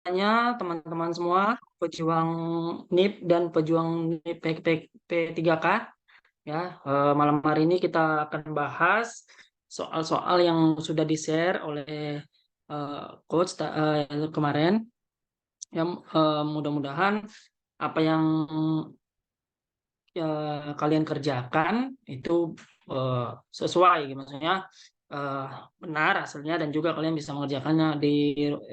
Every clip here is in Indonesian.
semuanya, teman-teman semua, pejuang NIP dan pejuang NIP P3K. Ya, malam hari ini kita akan bahas soal-soal yang sudah di-share oleh coach kemarin. Ya, mudah-mudahan apa yang kalian kerjakan itu sesuai, maksudnya eh, benar hasilnya dan juga kalian bisa mengerjakannya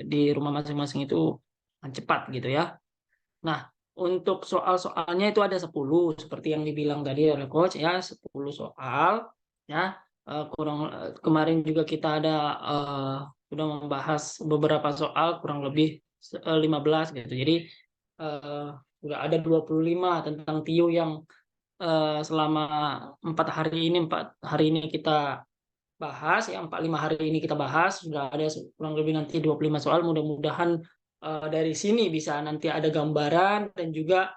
di rumah masing-masing itu cepat gitu ya. Nah, untuk soal-soalnya itu ada 10 seperti yang dibilang tadi oleh coach ya, 10 soal ya. Kemarin juga kita ada sudah membahas beberapa soal kurang lebih 15 gitu. Jadi eh, sudah ada 25 tentang TIO yang selama 4 hari ini kita bahas ya, 4-5 hari ini kita bahas, sudah ada kurang lebih nanti 25 soal. Mudah-mudahan dari sini bisa nanti ada gambaran dan juga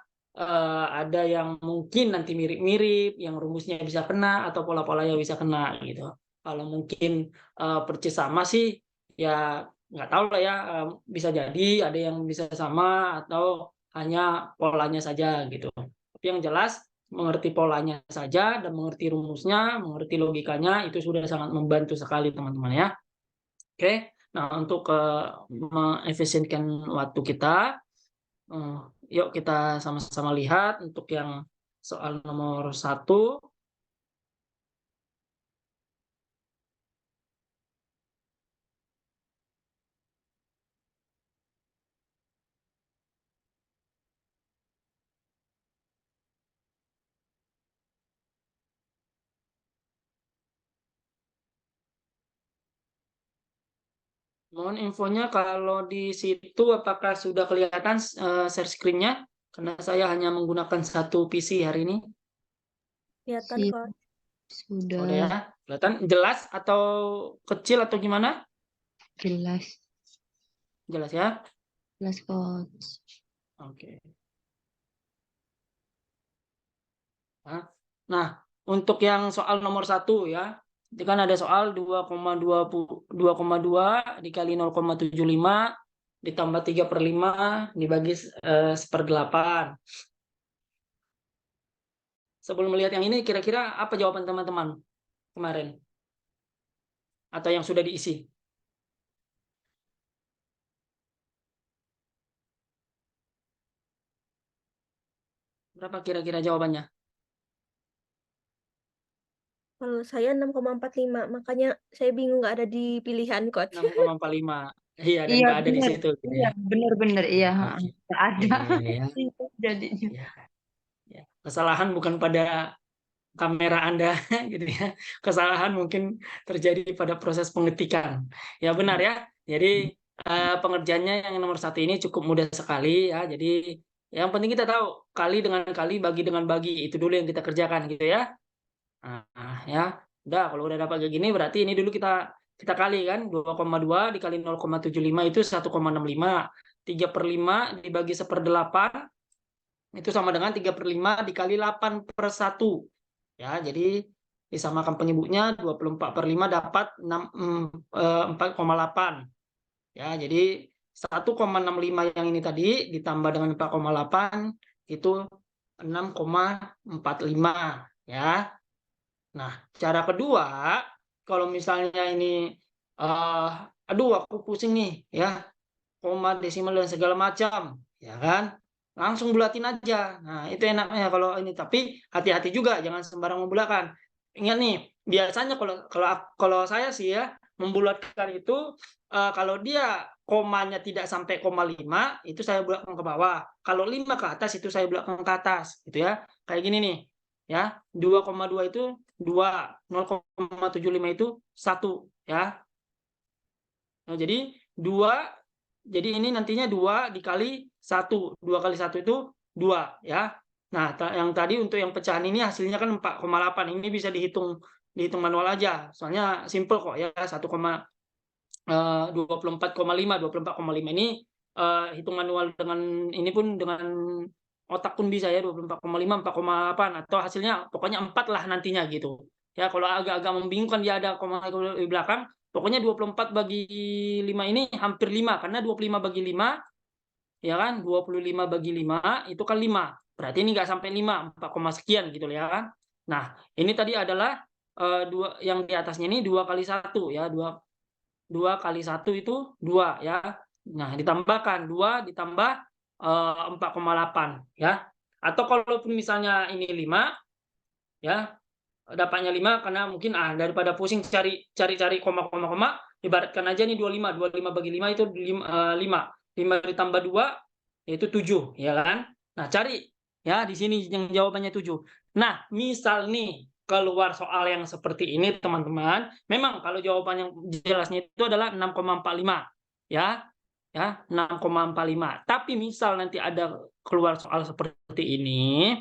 ada yang mungkin nanti mirip-mirip, yang rumusnya bisa kena atau pola-polanya bisa kena gitu. Kalau mungkin persis sama sih ya nggak tahu lah ya, bisa jadi ada yang bisa sama atau hanya polanya saja gitu. Tapi yang jelas mengerti polanya saja dan mengerti rumusnya, mengerti logikanya itu sudah sangat membantu sekali teman-teman ya. Oke, nah untuk mengefisienkan waktu kita, eh, yuk kita sama-sama lihat untuk yang soal nomor 1. Mohon infonya kalau di situ apakah sudah kelihatan share screen-nya? Karena saya hanya menggunakan satu PC hari ini. Kelihatan Si- kok. Oh, udah ya, Sudah kelihatan jelas atau kecil atau gimana? jelas, Jelas ya. jelas coach. Oke. Nah, untuk yang soal nomor 1 ya, itu kan ada soal 2,2 dikali 0,75 ditambah 3/5 dibagi 1/8. Sebelum melihat yang ini, kira-kira apa jawaban teman-teman kemarin? Atau yang sudah diisi? Berapa kira-kira jawabannya? Kalau saya 6,45, makanya saya bingung nggak ada di pilihan coach. 6,45. Iya, dan Iya nggak ada di benar, situ gitu iya ya. benar-benar iya. Oke. Nggak ada. Iya, iya, iya. Itu jadinya. Iya, iya. Kesalahan bukan pada kamera Anda gitu ya. Kesalahan mungkin terjadi pada proses pengetikan. Ya benar ya. Jadi pengerjaannya yang nomor 1 ini cukup mudah sekali ya. Jadi yang penting kita tahu kali dengan kali, bagi dengan bagi, itu dulu yang kita kerjakan gitu ya. Nah, ya. Udah, kalau udah dapat kayak gini berarti ini dulu kita kita kali kan, 2,2 dikali 0,75 itu 1,65. 3/5 dibagi 1/8 itu sama dengan 3/5 dikali 8/1. Ya, jadi disamakan penyebutnya 24/5 dapat 4,8. Ya, jadi 1,65 yang ini tadi ditambah dengan 4,8 itu 6,45 ya. Nah, cara kedua, kalau misalnya ini aduh aku pusing nih ya, koma, desimal dan segala macam, ya kan? Langsung bulatin aja. Nah, itu enaknya kalau ini, tapi hati-hati juga jangan sembarang membulakan. Ingat nih, biasanya kalau kalau kalau saya sih ya, membulatkan itu kalau dia komanya tidak sampai 0,5 itu saya bulatkan ke bawah. Kalau 5 ke atas itu saya bulatkan ke atas, gitu ya. Kayak gini nih. Ya, 2,2 itu 2, 0,75 itu 1 ya. Nah, jadi 2, jadi ini nantinya 2 dikali 1. 2 kali 1 itu 2 ya. Nah, yang tadi untuk yang pecahan ini hasilnya kan 4,8. Ini bisa dihitung manual aja. Soalnya simple kok ya. 24,5 ini hitung manual dengan ini pun dengan otak pun bisa ya, 24,5, 4,8 atau hasilnya pokoknya 4 lah nantinya gitu. Ya, kalau agak-agak membingungkan dia ada koma di belakang, pokoknya 24 bagi 5 ini hampir 5 karena 25 bagi 5 ya kan? 25 bagi 5 itu kan 5. Berarti ini nggak sampai 5, 4, sekian gitu ya kan. Nah, ini tadi adalah dua yang di atasnya ini 2 kali 1 ya, 2 kali 1 itu 2 ya. Nah, ditambahkan 2 ditambah 4,8 ya. Atau kalaupun misalnya ini 5 ya, dapatnya 5 karena mungkin daripada pusing cari koma, ibaratkan aja nih 25 bagi 5 itu 5 ditambah 2 yaitu 7 ya kan. Nah, cari ya di sini yang jawabannya 7. Nah, misal nih keluar soal yang seperti ini teman-teman, memang kalau jawaban yang jelasnya itu adalah 6,45 ya. Ya, 6,45. Tapi misal nanti ada keluar soal seperti ini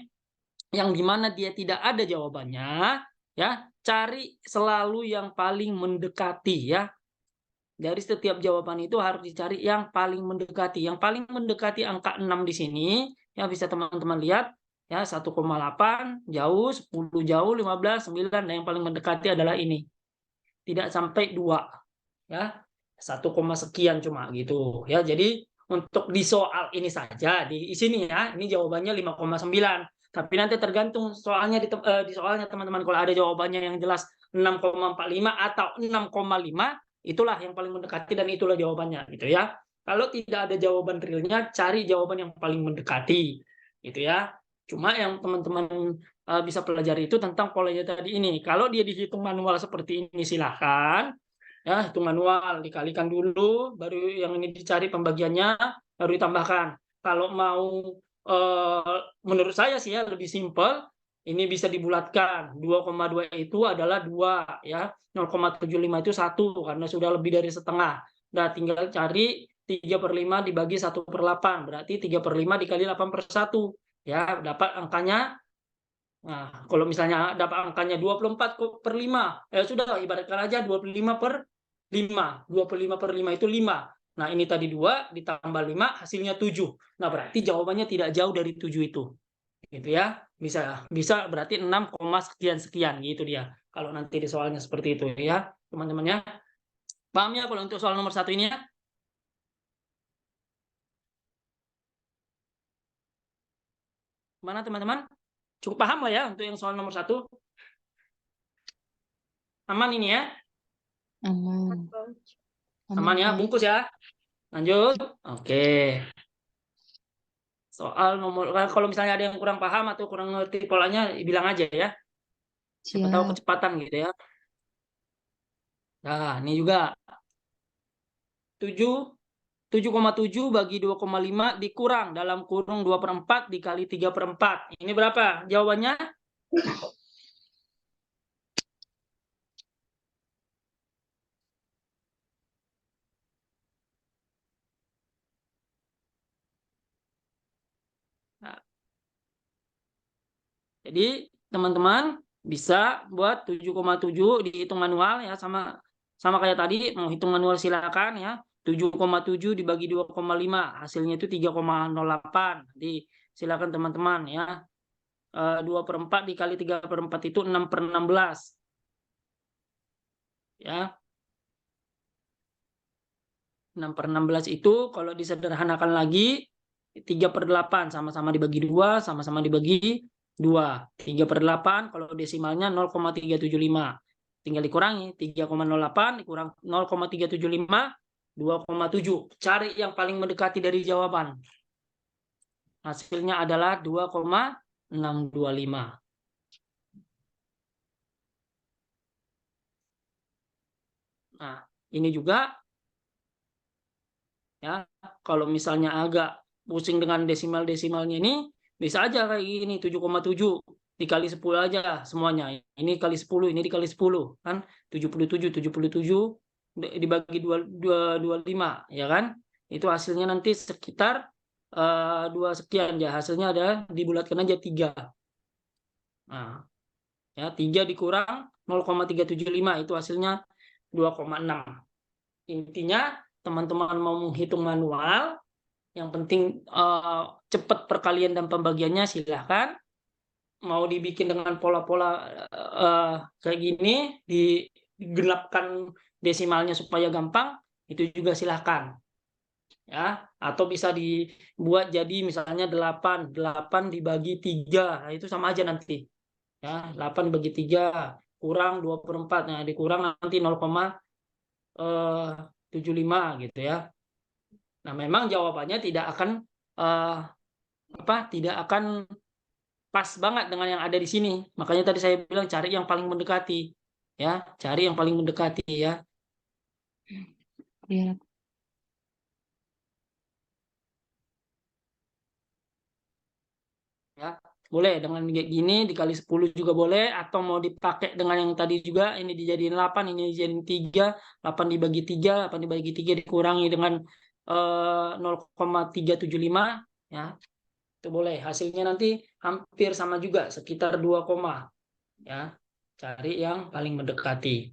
yang dimana dia tidak ada jawabannya, ya cari selalu yang paling mendekati ya. Dari setiap jawaban itu harus dicari yang paling mendekati. Yang paling mendekati angka 6 di sini, ya bisa teman-teman lihat, ya 1,8 jauh, 10 jauh, 15, 9, dan yang paling mendekati adalah ini. Tidak sampai 2, ya 1, sekian cuma gitu. Ya, jadi untuk di soal ini saja, di sini ya, ini jawabannya 5,9. Tapi nanti tergantung soalnya di soalnya teman-teman. Kalau ada jawabannya yang jelas 6,45 atau 6,5, itulah yang paling mendekati dan itulah jawabannya gitu ya. Kalau tidak ada jawaban realnya, cari jawaban yang paling mendekati gitu ya. Cuma yang teman-teman bisa pelajari itu tentang polanya tadi ini. Kalau dia dihitung manual seperti ini silahkan ya, hitung manual dikalikan dulu, baru yang ini dicari pembagiannya, baru ditambahkan. Kalau mau menurut saya sih ya lebih simpel, ini bisa dibulatkan. 2,2 itu adalah 2 ya. 0,75 itu 1 karena sudah lebih dari setengah. Nah, tinggal cari 3/5 dibagi 1/8. Berarti 3/5 dikali 8/1. Ya, dapat angkanya. Nah, kalau misalnya dapat angkanya 24/5, ya sudah ibaratkan aja 25/5. 25/5 itu 5. Nah, ini tadi 2 ditambah 5 hasilnya 7. Nah, berarti jawabannya tidak jauh dari 7 itu. Gitu ya. Bisa bisa berarti 6, sekian-sekian gitu dia. Kalau nanti di soalnya seperti itu ya, teman-teman ya. Paham ya kalau untuk soal nomor 1 ini ya? Mana teman-teman? Cukup paham lah ya untuk yang soal nomor 1? Aman ini ya? Aman. Aman ya, Bang. bungkus ya. Lanjut. Oke. Soal nomor, kalau misalnya ada yang kurang paham atau kurang ngerti polanya, bilang aja ya. Siapa tahu Siap. kecepatan gitu ya. Nah, ini juga 7,7 bagi 2,5 dikurang dalam kurung 2/4 dikali 3/4. Ini berapa? Jawabannya? Nah, jadi teman-teman bisa buat 7,7 dihitung manual ya, sama kayak tadi, mau hitung manual silakan ya. 7,7 dibagi 2,5 hasilnya itu 3,08. Jadi silakan teman-teman ya. 2/4 dikali 3/4 itu 6/16 ya. 6/16 itu kalau disederhanakan lagi 3/8 sama-sama dibagi 2, sama-sama dibagi 2. 3/8 kalau desimalnya 0,375. Tinggal dikurangi 3,08 dikurang 0,375, 2,7. Cari yang paling mendekati dari jawaban. Hasilnya adalah 2,625. Nah, ini juga ya, kalau misalnya agak pusing dengan desimal-desimalnya ini, bisa aja kayak gini, 7,7 dikali 10 aja semuanya. Ini kali 10, ini dikali 10 kan 77 dibagi 25 ya kan? Itu hasilnya nanti sekitar 2 sekian ya. Hasilnya ada dibulatkan aja 3. Nah, ya 3 dikurang 0,375 itu hasilnya 2,6. Intinya teman-teman mau menghitung manual, yang penting cepat perkalian dan pembagiannya silahkan. Mau dibikin dengan pola-pola kayak gini, digenapkan desimalnya supaya gampang, itu juga silahkan. ya, atau bisa dibuat jadi misalnya 8 dibagi 3. Nah, itu sama aja nanti. Ya, 8 dibagi 3 kurang 2/4. Nah, dikurang nanti 0,75 gitu ya. Nah, memang jawabannya tidak akan tidak akan pas banget dengan yang ada di sini. Makanya tadi saya bilang cari yang paling mendekati. Ya, cari yang paling mendekati ya. Iya. Ya, boleh dengan kayak gini dikali 10 juga boleh, atau mau dipakai dengan yang tadi juga, ini dijadiin 8, ini dijadiin 3, 8 dibagi 3, 8 dibagi 3 dikurangi dengan 0,375 ya. Itu boleh. Hasilnya nanti hampir sama juga, sekitar 2, ya. Cari yang paling mendekati.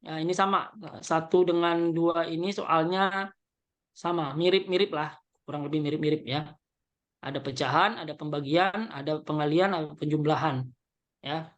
Ya, ini sama. 1 dengan 2 ini soalnya sama, mirip-mirip lah, kurang lebih mirip-mirip ya. Ada pecahan, ada pembagian, ada pengalian, ada penjumlahan. Ya,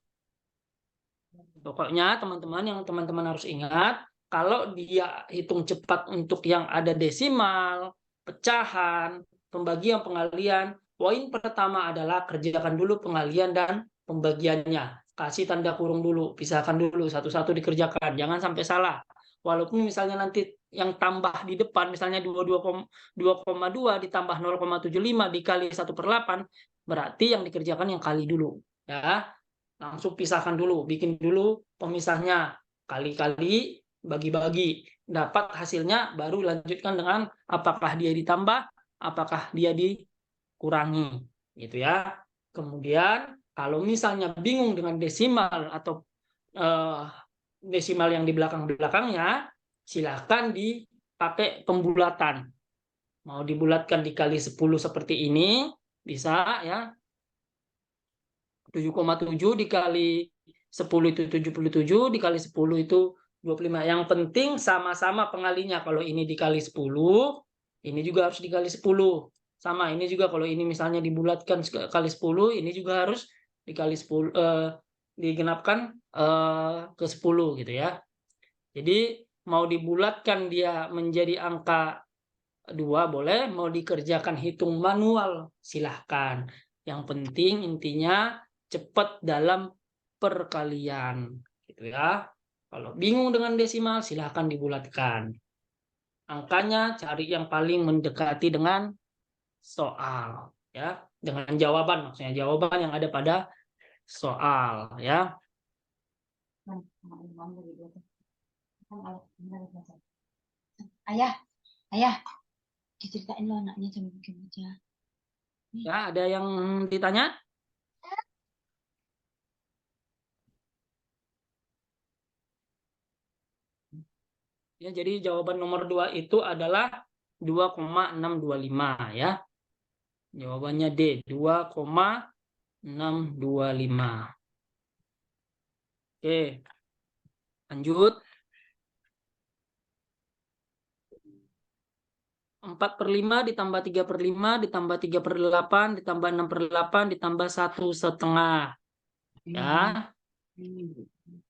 pokoknya teman-teman yang teman-teman harus ingat, kalau dia hitung cepat untuk yang ada desimal, pecahan, pembagian, pengalian, poin pertama adalah kerjakan dulu pengalian dan pembagiannya. Kasih tanda kurung dulu, pisahkan dulu, satu-satu dikerjakan. Jangan sampai salah. Walaupun misalnya nanti yang tambah di depan, misalnya 2,2 ditambah 0,75 dikali 1/8, berarti yang dikerjakan yang kali dulu. Ya, langsung pisahkan dulu, bikin dulu pemisahnya, kali-kali, bagi-bagi, dapat hasilnya, baru lanjutkan dengan apakah dia ditambah, apakah dia dikurangi, gitu ya. Kemudian kalau misalnya bingung dengan desimal atau desimal yang di belakang-belakangnya, silahkan dipakai pembulatan. Mau dibulatkan dikali 10 seperti ini, bisa ya. 7,7 dikali 10 itu 77, dikali 10 itu 25. Yang penting sama-sama pengalinya. Kalau ini dikali 10, ini juga harus dikali 10. Sama, ini juga kalau ini misalnya dibulatkan kali 10, ini juga harus dikali 10, digenapkan ke 10 gitu ya. Jadi mau dibulatkan dia menjadi angka 2 boleh, mau dikerjakan hitung manual silahkan. Yang penting intinya cepat dalam perkalian, gitu ya. Kalau bingung dengan desimal silahkan dibulatkan. Angkanya cari yang paling mendekati dengan soal, ya, dengan jawaban, maksudnya jawaban yang ada pada soal, ya. Ayah, ayah, diceritain lo anaknya jam aja. Ya, ada yang ditanya? Ya, jadi jawaban nomor 2 itu adalah 2,625 ya. Jawabannya D, 2,625. Oke, lanjut. 4/5 ditambah 3/5 ditambah 3/8 ditambah 6/8 ditambah 1/2. Ya,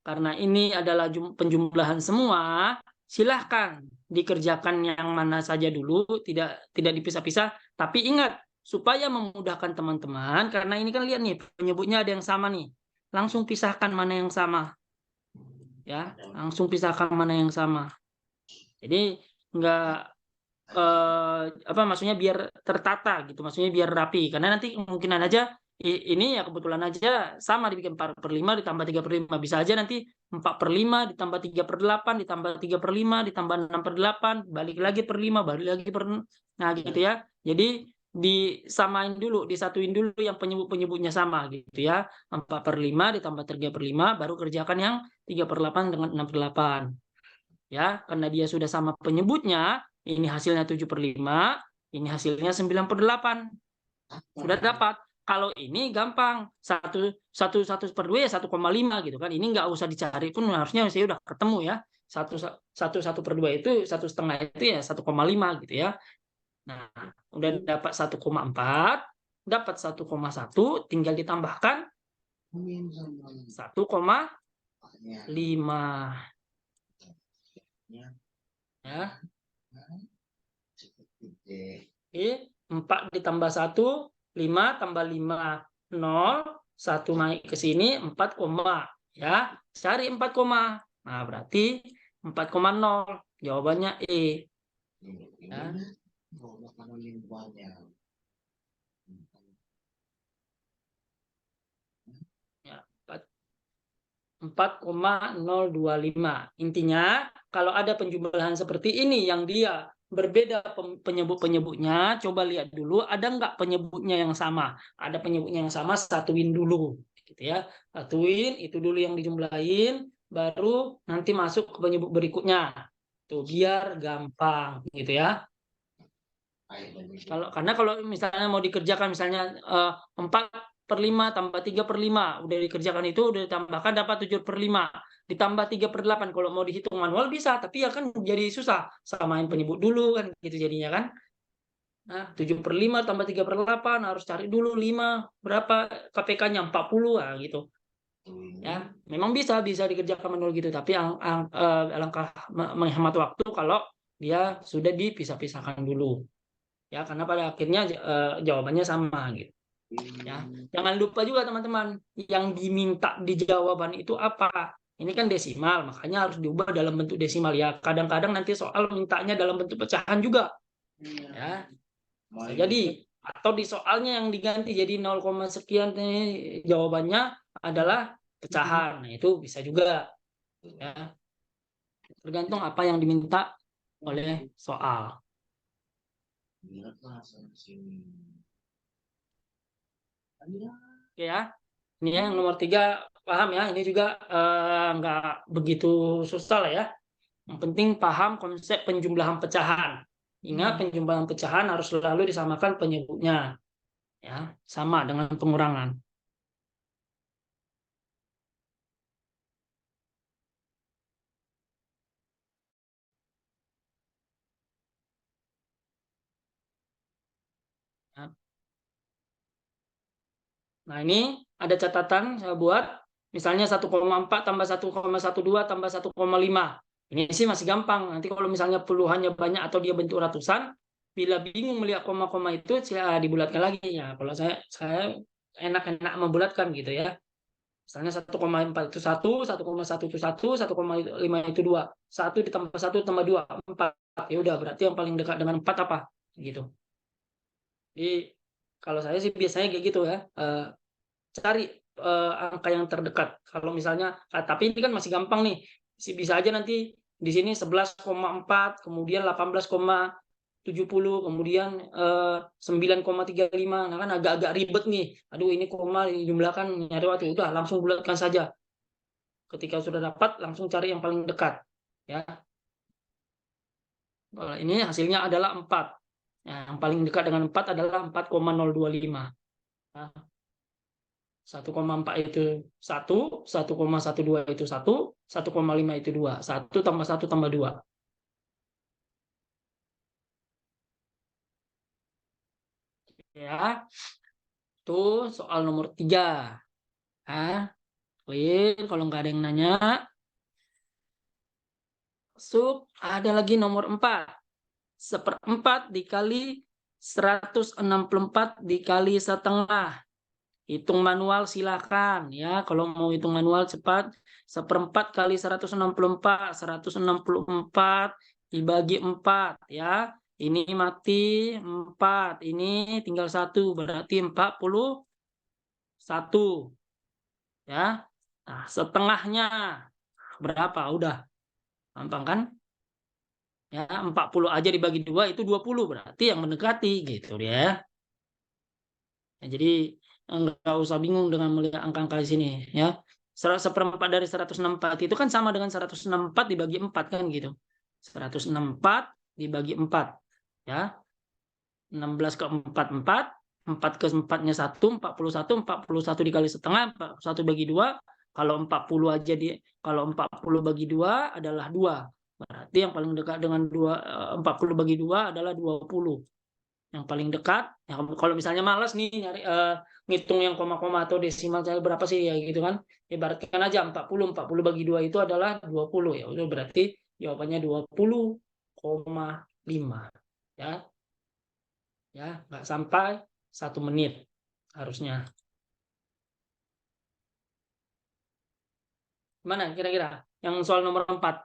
karena ini adalah penjumlahan semua, silahkan dikerjakan yang mana saja dulu, tidak dipisah-pisah. Tapi ingat, supaya memudahkan teman-teman, karena ini kan lihat nih, penyebutnya ada yang sama nih. Langsung pisahkan mana yang sama. Ya, langsung pisahkan mana yang sama. Jadi enggak maksudnya biar tertata gitu, maksudnya biar rapi. Karena nanti kemungkinan aja ini ya kebetulan aja sama dibikin 4/5 ditambah 3/5, bisa aja nanti 4/5 ditambah 3/8 ditambah 3/5 ditambah 6/8 balik lagi per 5 balik lagi per, nah gitu ya. Jadi disamain dulu, disatuin dulu yang penyebut-penyebutnya sama gitu ya. 4/5 ditambah 3/5 baru kerjakan yang 3/8 dengan 6/8 ya, karena dia sudah sama penyebutnya. Ini hasilnya 7/5, ini hasilnya 9/8. Sudah dapat. Kalau ini gampang, 1/2 ya 1,5 gitu kan. Ini nggak usah dicari pun harusnya saya udah ketemu ya. 1/2 itu 1,5 itu ya 1,5 gitu ya. Nah, udah dapat 1,4, dapat 1,1, tinggal ditambahkan 1,5. Ya. Oke, 4 ditambah 1, 5 tambah 5, 0, 1 naik ke sini, 4 koma. Ya, cari 4 koma. Nah, berarti 4,0. Jawabannya E. Ya. Ya, 4,025. Intinya, kalau ada penjumlahan seperti ini yang dia berbeda penyebut-penyebutnya, coba lihat dulu ada nggak penyebutnya yang sama. Ada penyebutnya yang sama, satuin dulu, gitu ya. Satuin itu dulu yang dijumlahin, baru nanti masuk ke penyebut berikutnya. Tuh biar gampang, gitu ya. Karena kalau misalnya mau dikerjakan misalnya 4/5 tambah 3/5 udah dikerjakan itu udah ditambahkan dapat 7/5 ditambah 3/8 kalau mau dihitung manual bisa tapi ya kan jadi susah samain penyebut dulu kan gitu jadinya kan. Nah 7/5 tambah 3/8 harus cari dulu 5 berapa KPK-nya 40 gitu ya. Memang bisa dikerjakan manual gitu tapi alangkah menghemat waktu kalau dia sudah dipisah-pisahkan dulu. Ya karena pada akhirnya jawabannya sama gitu ya. Jangan lupa juga teman-teman yang diminta di jawaban itu apa. Ini kan desimal makanya harus diubah dalam bentuk desimal ya. Kadang-kadang nanti soal mintanya dalam bentuk pecahan juga ya, bisa jadi atau di soalnya yang diganti jadi 0, sekian ini jawabannya adalah pecahan. Nah itu bisa juga ya, tergantung apa yang diminta oleh soal. Oke ya, ini ya yang nomor 3 paham ya. Ini juga nggak begitu susah lah ya. Yang penting paham konsep penjumlahan pecahan. Ingat penjumlahan pecahan harus selalu disamakan penyebutnya, ya sama dengan pengurangan. Ya. Nah ini ada catatan saya buat. Misalnya 1,4 tambah 1,12 tambah 1,5. Ini sih masih gampang. Nanti kalau misalnya puluhannya banyak atau dia bentuk ratusan, bila bingung melihat koma-koma itu, saya dibulatkan lagi ya. Kalau saya enak-enak membulatkan gitu ya. Misalnya 1,4 itu 1, 1,1 itu 1, 1,5 itu 2. 1 ditambah 1 tambah 2, 4. Ya udah, berarti yang paling dekat dengan 4 apa? Gitu. Jadi kalau saya sih biasanya kayak gitu ya. Cari angka yang terdekat. Kalau misalnya, tapi ini kan masih gampang nih. Bisa aja nanti di sini 11,4, kemudian 18,70, kemudian 9,35. Nah kan agak-agak ribet nih. Aduh ini koma dijumlahkan nyari waktu. Udah langsung bulatkan saja. Ketika sudah dapat langsung cari yang paling dekat. Ya. Ini hasilnya adalah 4. Nah, yang paling dekat dengan 4 adalah 4,025. Nah, 1,4 itu 1, 1,12 itu 1, 1,5 itu 2. 1 tambah 1 tambah 2. Ya, itu soal nomor 3. Nah, clear kalau nggak ada yang nanya. Masuk, ada lagi nomor 4. 1/4 dikali 164 dikali setengah. Hitung manual silakan ya. Kalau mau hitung manual cepat. 1/4 kali 164. 164 dibagi 4 ya. Ini mati 4. Ini tinggal 1. Berarti 41. Ya. Nah, setengahnya berapa? Udah. Gampang kan? Ya, 40 aja dibagi 2 itu 20. Berarti yang mendekati gitu ya. Ya, jadi nggak usah bingung dengan melihat angka-angka di sini ya. 1/4 dari 164 itu kan sama dengan 164 dibagi 4 kan gitu. 164 dibagi 4 ya. 16 ke 4 4, 4 ke 4-nya 1, 41 dikali setengah 41 bagi 2. Kalau 40 aja kalau 40 bagi 2 adalah 2. Berarti yang paling dekat dengan 40 bagi 2 adalah 20. Yang paling dekat ya, kalau misalnya malas nih nyari ngitung yang koma-koma atau desimal berapa sih ya gitu kan, ibaratkan aja 40 bagi 2 itu adalah 20 ya udah berarti jawabannya 20,5 ya. Ya, nggak sampai 1 menit harusnya. Mana kira-kira yang soal nomor 4?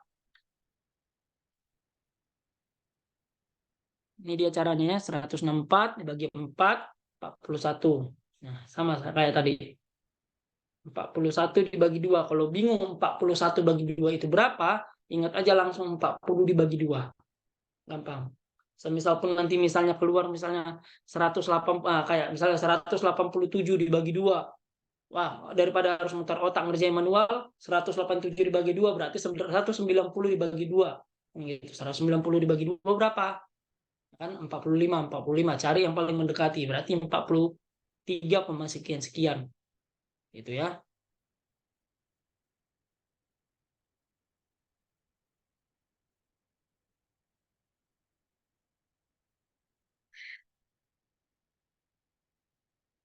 Ini dia caranya ya, 164 dibagi 4, 41. Nah, sama kayak tadi. 41 dibagi 2. Kalau bingung 41 bagi 2 itu berapa, ingat aja langsung 40 dibagi 2. Gampang. Semisal pun nanti misalnya keluar misalnya 108, kayak misalnya 187 dibagi 2. Wah, daripada harus mutar otak ngerjain manual, 187 dibagi 2 berarti 190 dibagi 2. Gitu. 190 dibagi 2 berapa? Kan 45. Cari yang paling mendekati, berarti 43, sekian. Gitu ya.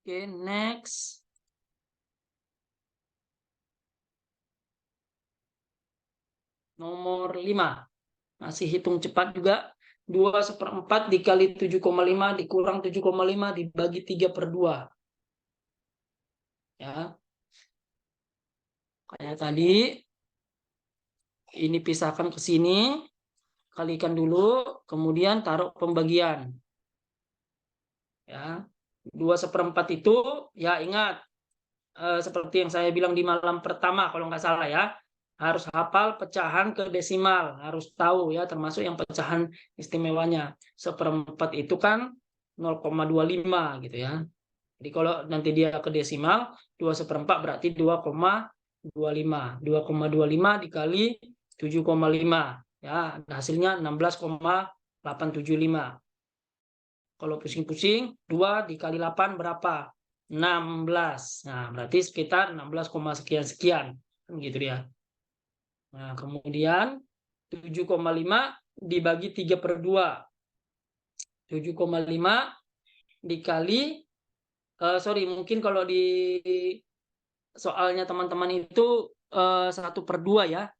Oke, next. Nomor 5. Masih hitung cepat juga. 2/4 dikali 7,5 dikurang 7,5 dibagi 3/2. Ya. Kayak tadi, ini pisahkan ke sini, kalikan dulu, kemudian taruh pembagian. Ya. 2/4 itu, ya ingat, seperti yang saya bilang di malam pertama, kalau nggak salah ya, harus hafal pecahan ke desimal, harus tahu ya, termasuk yang pecahan istimewanya. 1/4 itu kan 0,25 gitu ya. Jadi kalau nanti dia ke desimal, 2/4 berarti 2,25. 2,25 dikali 7,5. Ya, hasilnya 16,875. Kalau pusing-pusing, 2 dikali 8 berapa? 16. Nah, berarti sekitar 16, sekian-sekian. Kan gitu dia. Nah, kemudian 7,5 dibagi 3/2. 7,5 dikali, mungkin kalau di soalnya teman-teman itu 1/2 ya.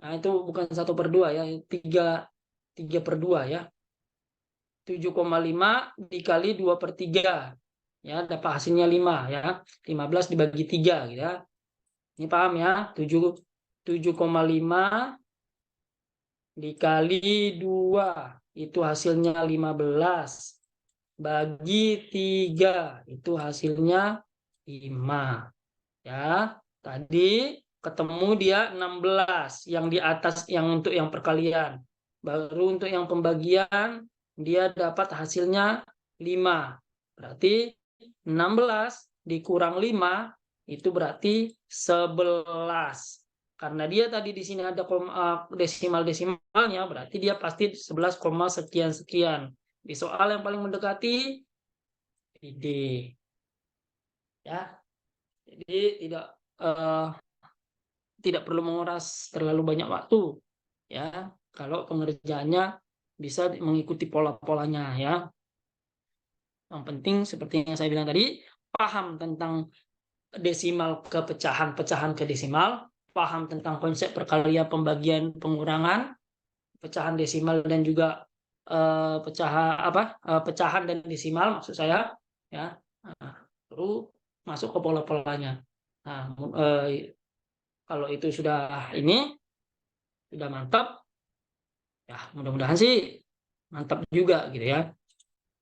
Nah, itu bukan 1/2 ya, 3/2 ya. 7,5 dikali 2/3. Ya, dapat hasilnya 5 ya. 15 dibagi 3 gitu ya. Ini paham ya? 7,5 dikali 2 itu hasilnya 15. Bagi 3 itu hasilnya 5. Ya, tadi ketemu dia 16 yang di atas, yang untuk yang perkalian. Baru untuk yang pembagian dia dapat hasilnya 5. Berarti 16 dikurang 5 itu berarti 11. Karena dia tadi di sini ada desimal-desimalnya, berarti dia pasti 11, sekian-sekian. Di soal yang paling mendekati D. Ya. Jadi tidak perlu menguras terlalu banyak waktu ya kalau pengerjaannya bisa mengikuti pola-polanya ya. Yang penting seperti yang saya bilang tadi, paham tentang desimal ke pecahan, pecahan ke desimal, paham tentang konsep perkalian, pembagian, pengurangan, pecahan desimal dan juga pecahan dan desimal maksud saya ya. Nah, baru masuk ke pola-polanya. Nah, kalau itu sudah mantap, ya mudah-mudahan sih mantap juga gitu ya.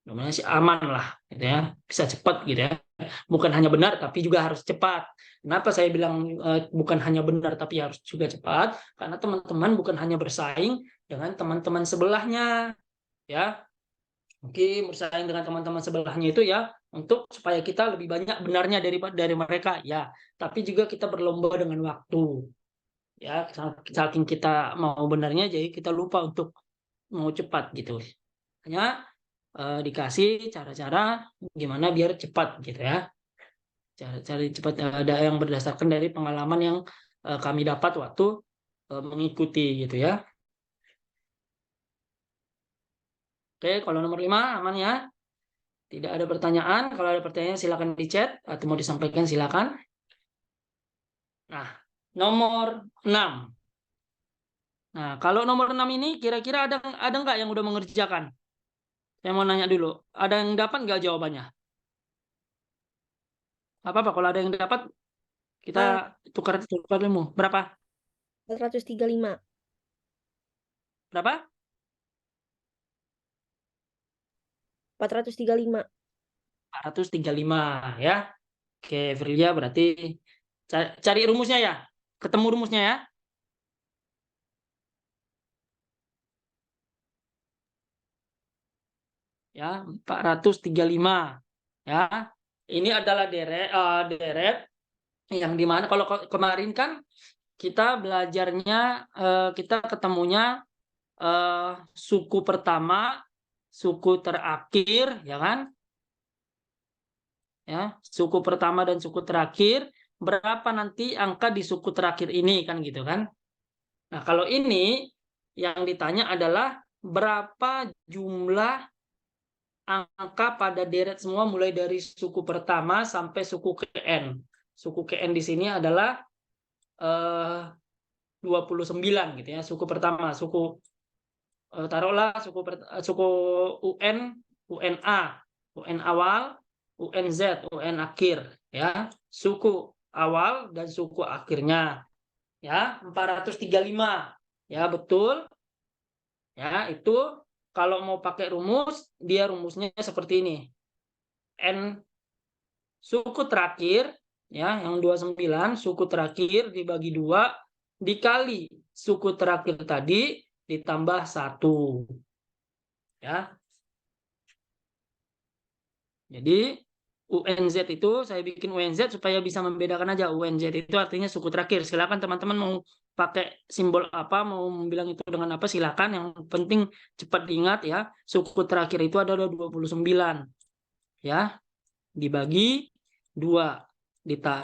Mudah-mudahan sih aman lah gitu ya, bisa cepat gitu ya. Bukan hanya benar tapi juga harus cepat. Kenapa saya bilang bukan hanya benar tapi harus juga cepat? Karena teman-teman bukan hanya bersaing dengan teman-teman sebelahnya ya. Mungkin bersaing dengan teman-teman sebelahnya itu ya untuk supaya kita lebih banyak benarnya dari mereka ya. Tapi juga kita berlomba dengan waktu. Ya, saking kita mau benarnya jadi kita lupa untuk mau cepat gitu. Hanya dikasih cara-cara gimana biar cepat gitu ya. Cara-cara cepat ada yang berdasarkan dari pengalaman yang kami dapat waktu mengikuti gitu ya. Oke, kalau nomor 5 aman ya. Tidak ada pertanyaan. Kalau ada pertanyaan silakan di chat atau mau disampaikan silakan. Nah, nomor 6. Nah, kalau nomor 6 ini kira-kira ada nggak yang udah mengerjakan? Saya mau nanya dulu. Ada yang dapat nggak jawabannya? Apa-apa kalau ada yang dapat kita tukar ilmu. Berapa? 435. Berapa? 435. 435 ya. Oke, Frilia berarti cari rumusnya ya. Ketemu rumusnya ya. Ya, 435 ya. Ini adalah deret yang dimana kalau kemarin kan kita belajarnya kita ketemunya suku pertama, suku terakhir, ya kan? Ya, suku pertama dan suku terakhir, berapa nanti angka di suku terakhir ini kan gitu kan? Nah, kalau ini yang ditanya adalah berapa jumlah angka pada deret semua mulai dari suku pertama sampai suku KN. Suku KN di sini adalah 29 gitu ya. Suku pertama, taruhlah suku UN, UNA, UN awal, UNZ, UN akhir ya. Suku awal dan suku akhirnya ya 435 ya, betul ya. Itu kalau mau pakai rumus, dia rumusnya seperti ini. N suku terakhir ya, yang 29 suku terakhir dibagi 2 dikali suku terakhir tadi ditambah 1 ya. Jadi UNZ itu saya bikin UNZ supaya bisa membedakan aja. UNZ itu artinya suku terakhir. Silakan teman-teman mau pakai simbol apa, mau bilang itu dengan apa, silakan. Yang penting cepat diingat ya. Suku terakhir itu adalah 29 ya. Dibagi 2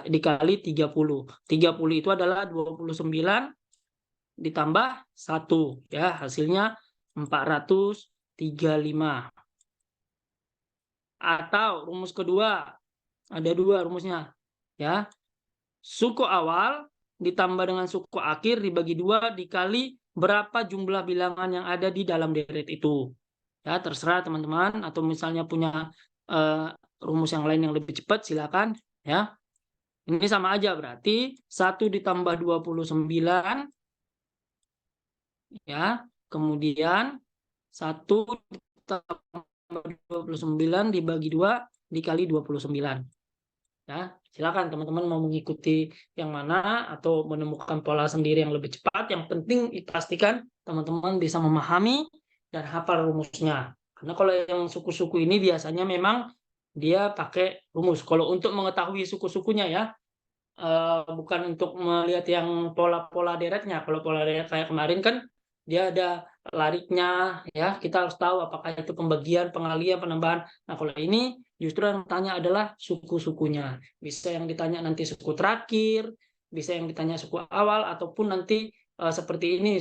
dikali 30. 30 itu adalah 29 ditambah 1 ya, hasilnya 435. Atau rumus kedua, ada 2 rumusnya ya. Suku awal ditambah dengan suku akhir dibagi 2 dikali berapa jumlah bilangan yang ada di dalam deret itu. Ya, terserah teman-teman, atau misalnya punya rumus yang lain yang lebih cepat silakan ya. Ini sama aja berarti 1 ditambah 29 ya. Kemudian 1 ditambah 29 dibagi 2 dikali 29. Ya, silakan teman-teman mau mengikuti yang mana atau menemukan pola sendiri yang lebih cepat. Yang penting dipastikan teman-teman bisa memahami dan hafal rumusnya. Karena kalau yang suku-suku ini biasanya memang dia pakai rumus. Kalau untuk mengetahui suku-sukunya ya, bukan untuk melihat yang pola-pola deretnya. Kalau pola deret kayak kemarin kan dia ada lariknya ya, kita harus tahu apakah itu pembagian, pengalian, penambahan. Nah, kalau ini justru yang ditanya adalah suku-sukunya. Bisa yang ditanya nanti suku terakhir, bisa yang ditanya suku awal, ataupun nanti seperti ini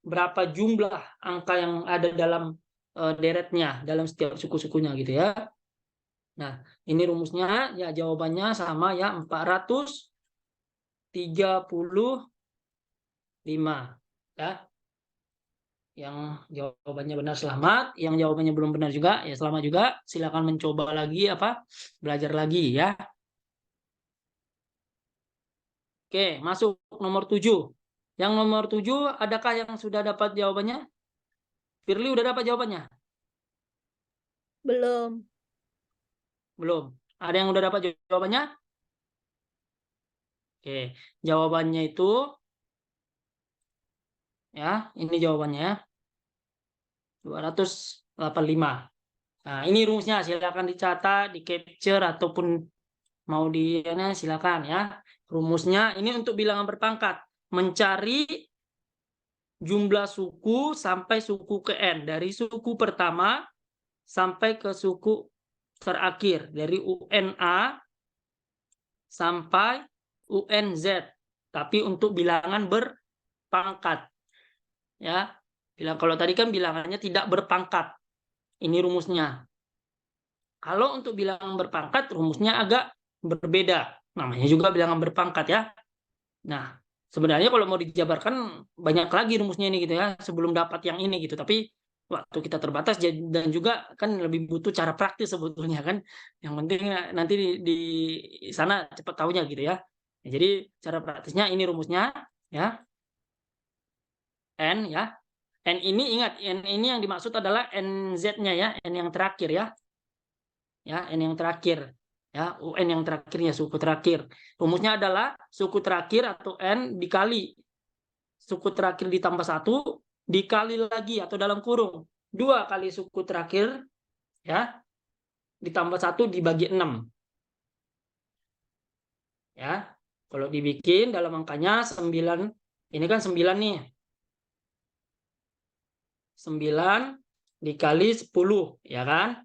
berapa jumlah angka yang ada dalam deretnya, dalam setiap suku-sukunya gitu ya. Nah, ini rumusnya ya, jawabannya sama ya, 435 ya. Yang jawabannya benar selamat, yang jawabannya belum benar juga ya selamat juga. Silakan mencoba lagi belajar lagi ya. Oke, masuk nomor 7. Yang nomor 7 adakah yang sudah dapat jawabannya? Firly udah dapat jawabannya? Belum. Belum. Ada yang udah dapat jawabannya? Oke, jawabannya itu ya, ini jawabannya 285. Nah, ini rumusnya, silakan dicatat, di capture ataupun mau silakan ya. Rumusnya ini untuk bilangan berpangkat, mencari jumlah suku sampai suku ke N, dari suku pertama sampai ke suku terakhir, dari UNA sampai UNZ, tapi untuk bilangan berpangkat ya. Kalau tadi kan bilangannya tidak berpangkat, ini rumusnya. Kalau untuk bilangan berpangkat rumusnya agak berbeda, namanya juga bilangan berpangkat ya. Nah, sebenarnya kalau mau dijabarkan banyak lagi rumusnya ini gitu ya, sebelum dapat yang ini gitu. Tapi waktu kita terbatas dan juga kan lebih butuh cara praktis sebetulnya kan. Yang penting nanti di sana cepat tahunya gitu ya. Jadi cara praktisnya ini rumusnya ya. N ya. N ini ingat, N ini yang dimaksud adalah NZ-nya ya, N yang terakhir ya. Ya, N yang terakhir. Ya, UN yang terakhirnya suku terakhir. Rumusnya adalah suku terakhir atau N dikali suku terakhir ditambah 1 dikali lagi atau dalam kurung 2 kali suku terakhir ya ditambah 1 dibagi 6. Ya. Kalau dibikin dalam angkanya 9, ini kan 9 nih. 9 dikali 10, ya kan?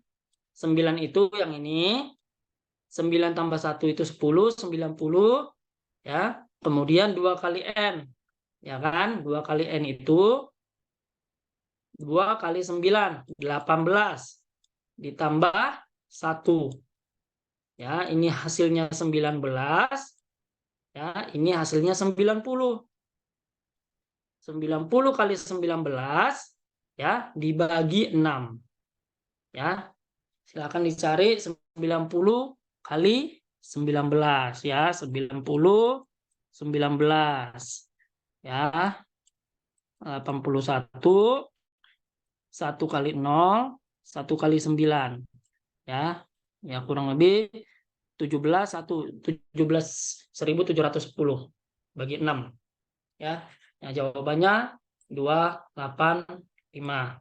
9 itu yang ini. 9 tambah 1 itu 10, 90. Ya. Kemudian 2 kali N. Ya kan? 2 kali N itu 2 kali 9, 18. Ditambah 1. Ya, ini hasilnya 19. Ya, ini hasilnya 90. 90 kali 19 ya dibagi 6. Ya. Silakan dicari 90 kali 19 ya, 90 19 ya. 81 1 kali 0 1 kali 9 ya. Ya kurang lebih 17 bagi 6 ya. Nah, jawabannya 285.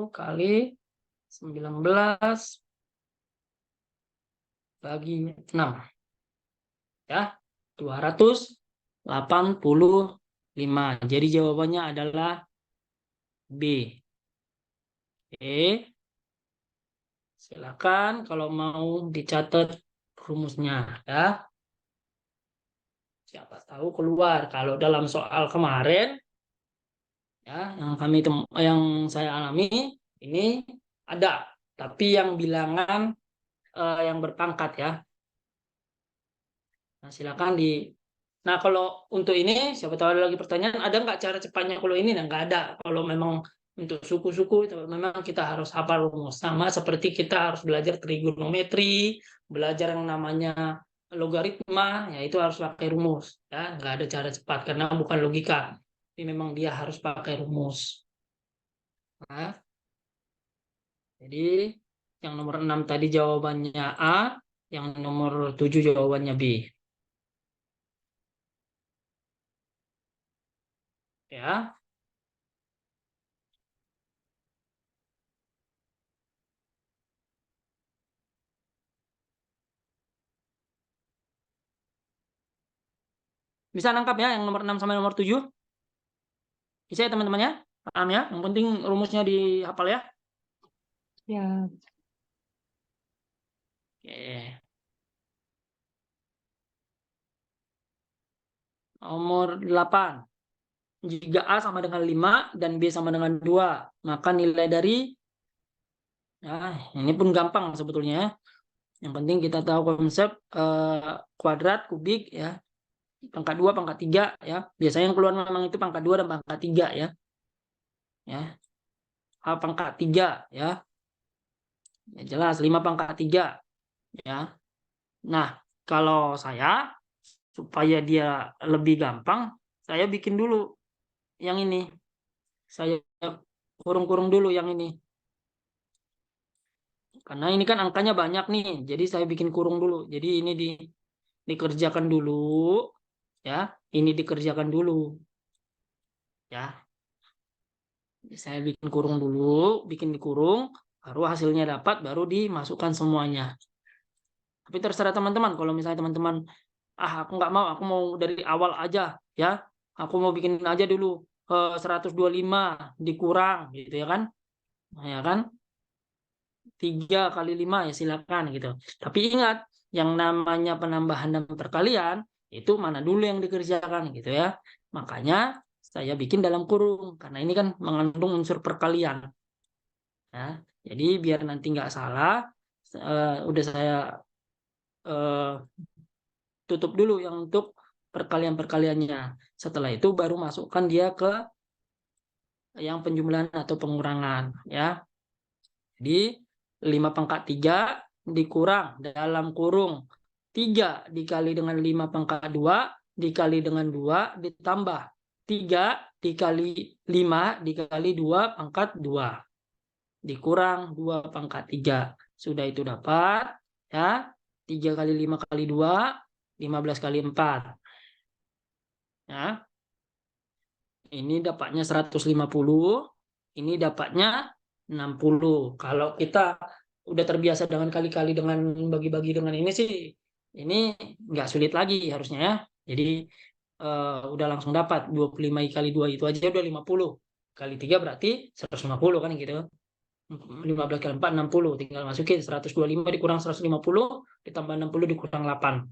Kali 19 bagi 6 ya, 285. Jadi jawabannya adalah B. Oke. Silakan kalau mau dicatat rumusnya ya. Siapa tahu keluar. Kalau dalam soal kemarin ya yang saya alami ini ada, tapi yang bilangan yang berpangkat ya. Nah, silakan di. Nah, kalau untuk ini, siapa tahu ada lagi pertanyaan, ada nggak cara cepatnya kalau ini? Nah, nggak ada. Kalau memang untuk suku-suku itu memang kita harus hafal rumus. Sama seperti kita harus belajar trigonometri, belajar yang namanya logaritma, ya itu harus pakai rumus. Ya, nggak ada cara cepat karena bukan logika. Tapi memang dia harus pakai rumus. Nah, jadi yang nomor 6 tadi jawabannya A, yang nomor 7 jawabannya B. Ya. Bisa nangkap ya yang nomor 6 sampai nomor 7? Bisa ya teman-temannya? Paham ya? Yang penting rumusnya dihafal ya. Ya. Oke. Nomor 8. Jika A sama dengan 5 dan B sama dengan 2, maka nilai dari ini pun gampang sebetulnya ya. Yang penting kita tahu konsep kuadrat, kubik ya. Pangkat 2, pangkat 3 ya. Biasanya yang keluar memang itu pangkat 2 dan pangkat 3 ya. Ya. A pangkat 3 ya. Ya jelas 5 pangkat 3 ya. Nah, kalau saya supaya dia lebih gampang, saya bikin dulu yang ini. Saya kurung-kurung dulu yang ini. Karena ini kan angkanya banyak nih, jadi saya bikin kurung dulu. Jadi ini dikerjakan dulu, ya. Ini dikerjakan dulu, ya. Saya bikin kurung dulu, bikin dikurung, baru hasilnya dapat, baru dimasukkan semuanya. Tapi terserah teman-teman. Kalau misalnya teman-teman, aku nggak mau, aku mau dari awal aja, ya. Aku mau bikin aja dulu 125 dikurang, gitu ya kan? Nah, ya kan? 3 kali 5 ya silakan gitu. Tapi ingat, yang namanya penambahan dan perkalian itu mana dulu yang dikerjakan gitu ya. Makanya saya bikin dalam kurung karena ini kan mengandung unsur perkalian. Ya, jadi biar nanti nggak salah, udah saya tutup dulu yang untuk perkalian-perkaliannya. Setelah itu baru masukkan dia ke yang penjumlahan atau pengurangan ya. Jadi 5 pangkat 3 dikurang dalam kurung 3 dikali dengan 5 pangkat 2 dikali dengan 2 ditambah 3 dikali 5 dikali 2 pangkat 2 dikurang 2 pangkat 3. Sudah itu dapat ya 3 kali 5 kali 2 15 kali 4 ya. Ini dapatnya 150, ini dapatnya 60. Kalau kita udah terbiasa dengan kali-kali dengan bagi-bagi dengan ini sih, ini nggak sulit lagi harusnya ya. Jadi udah langsung dapat 25 kali 2 itu aja udah 50. Kali 3 berarti 150 kan gitu. 15 kali 4 60. Tinggal masukin 125 dikurang 150 ditambah 60 dikurang 8.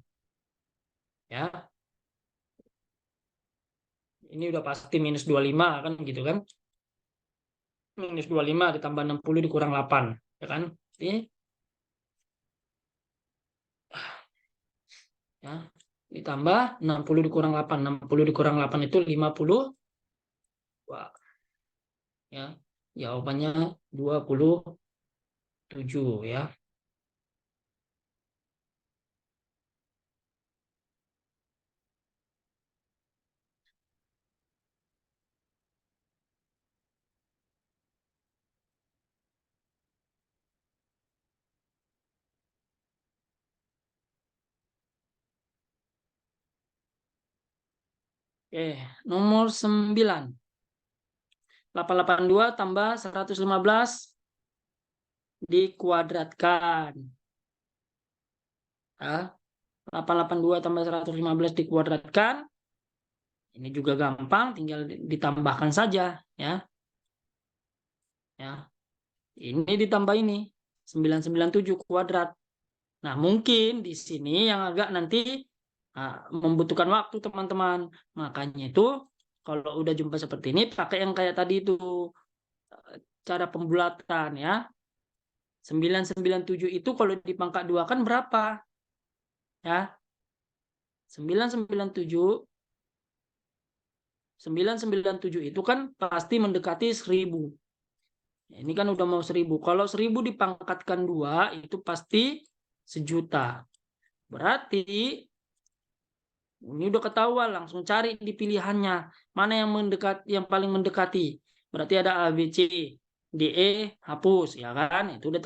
Ya. Ini udah pasti minus 25 kan gitu kan. Minus 25 ditambah 60 dikurang 8. Ya kan? Ini ya, ditambah 60 dikurang 8. 60 dikurang 8 itu 50. Wah, ya. Jawabannya 27 ya. Oke, nomor 9. 882 tambah 115 dikuadratkan. Ya, 882 tambah 115 dikuadratkan. Ini juga gampang, tinggal ditambahkan saja ya. Ya. Ini ditambah ini 997 kuadrat. Nah, mungkin di sini yang agak nanti membutuhkan waktu teman-teman. Makanya itu kalau udah jumpa seperti ini pakai yang kayak tadi itu cara pembulatan ya. 997 itu kalau dipangkat 2 kan berapa? Ya. 997 itu kan pasti mendekati 1000. Ini kan udah mau 1000. Kalau 1000 dipangkatkan 2 itu pasti 1.000.000. Berarti ini udah ketahuan, langsung cari di pilihannya. Mana yang paling mendekati. Berarti ada A, B, C, D, E, hapus. Ya kan? Itu udah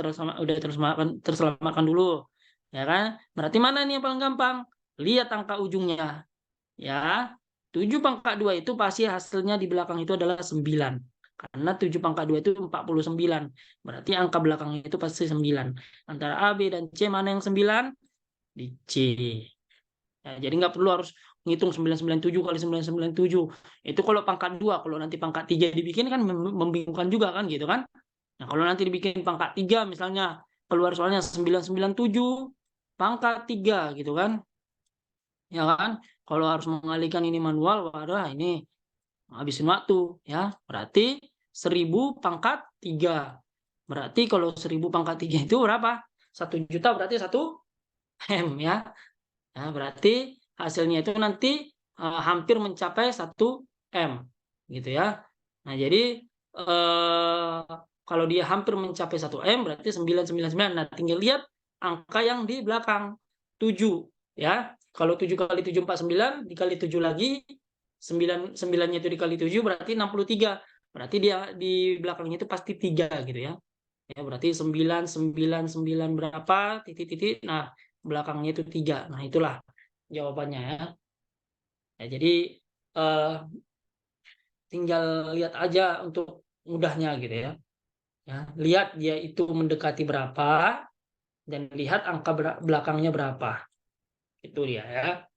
terselamatkan dulu. Ya kan? Berarti mana nih yang paling gampang? Lihat angka ujungnya. Ya, 7 pangkat 2 itu pasti hasilnya di belakang itu adalah 9. Karena 7 pangkat 2 itu 49. Berarti angka belakangnya itu pasti 9. Antara A, B, dan C mana yang 9? Di C. Ya, jadi nggak perlu harus ngitung 997 kali 997. Itu kalau pangkat 2. Kalau nanti pangkat 3 dibikin kan membingungkan juga kan gitu kan. Nah, kalau nanti dibikin pangkat 3 misalnya keluar soalnya 997 pangkat 3 gitu kan. Ya kan? Kalau harus mengalihkan ini manual, waduh ini habisin waktu ya. Berarti 1000 pangkat 3. Berarti kalau 1000 pangkat 3 itu berapa? 1.000.000 berarti 1 M ya. Nah, berarti hasilnya itu nanti hampir mencapai 1 M gitu ya. Nah, jadi kalau dia hampir mencapai 1 M berarti 999. Nah, tinggal lihat angka yang di belakang 7 ya. Kalau 7 kali 7 49 dikali 7 lagi 9-nya itu dikali 7 berarti 63. Berarti dia di belakangnya itu pasti 3 gitu ya. Ya, berarti 999 berapa titik-titik. Nah, belakangnya itu 3. Nah, itulah jawabannya ya. Ya, jadi tinggal lihat aja untuk mudahnya gitu ya. Ya, lihat dia itu mendekati berapa dan lihat angka belakangnya berapa. Itu dia ya.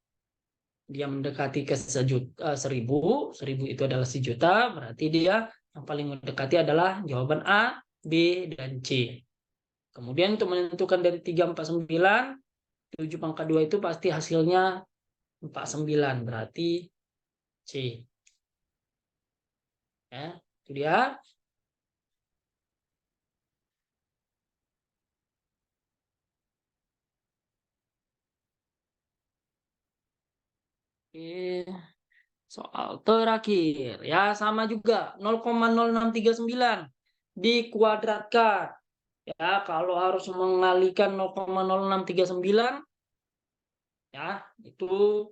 Dia mendekati ke 1000, 1000 itu adalah 1.000.000, berarti dia yang paling mendekati adalah jawaban A, B, dan C. Kemudian untuk menentukan dari 3, 4, 9, 7 pangkat 2 itu pasti hasilnya 49, berarti C. Ya, itu dia. Oke, soal terakhir ya sama juga 0,0639 dikuadratkan. Ya, kalau harus mengalihkan 0,0639 ya itu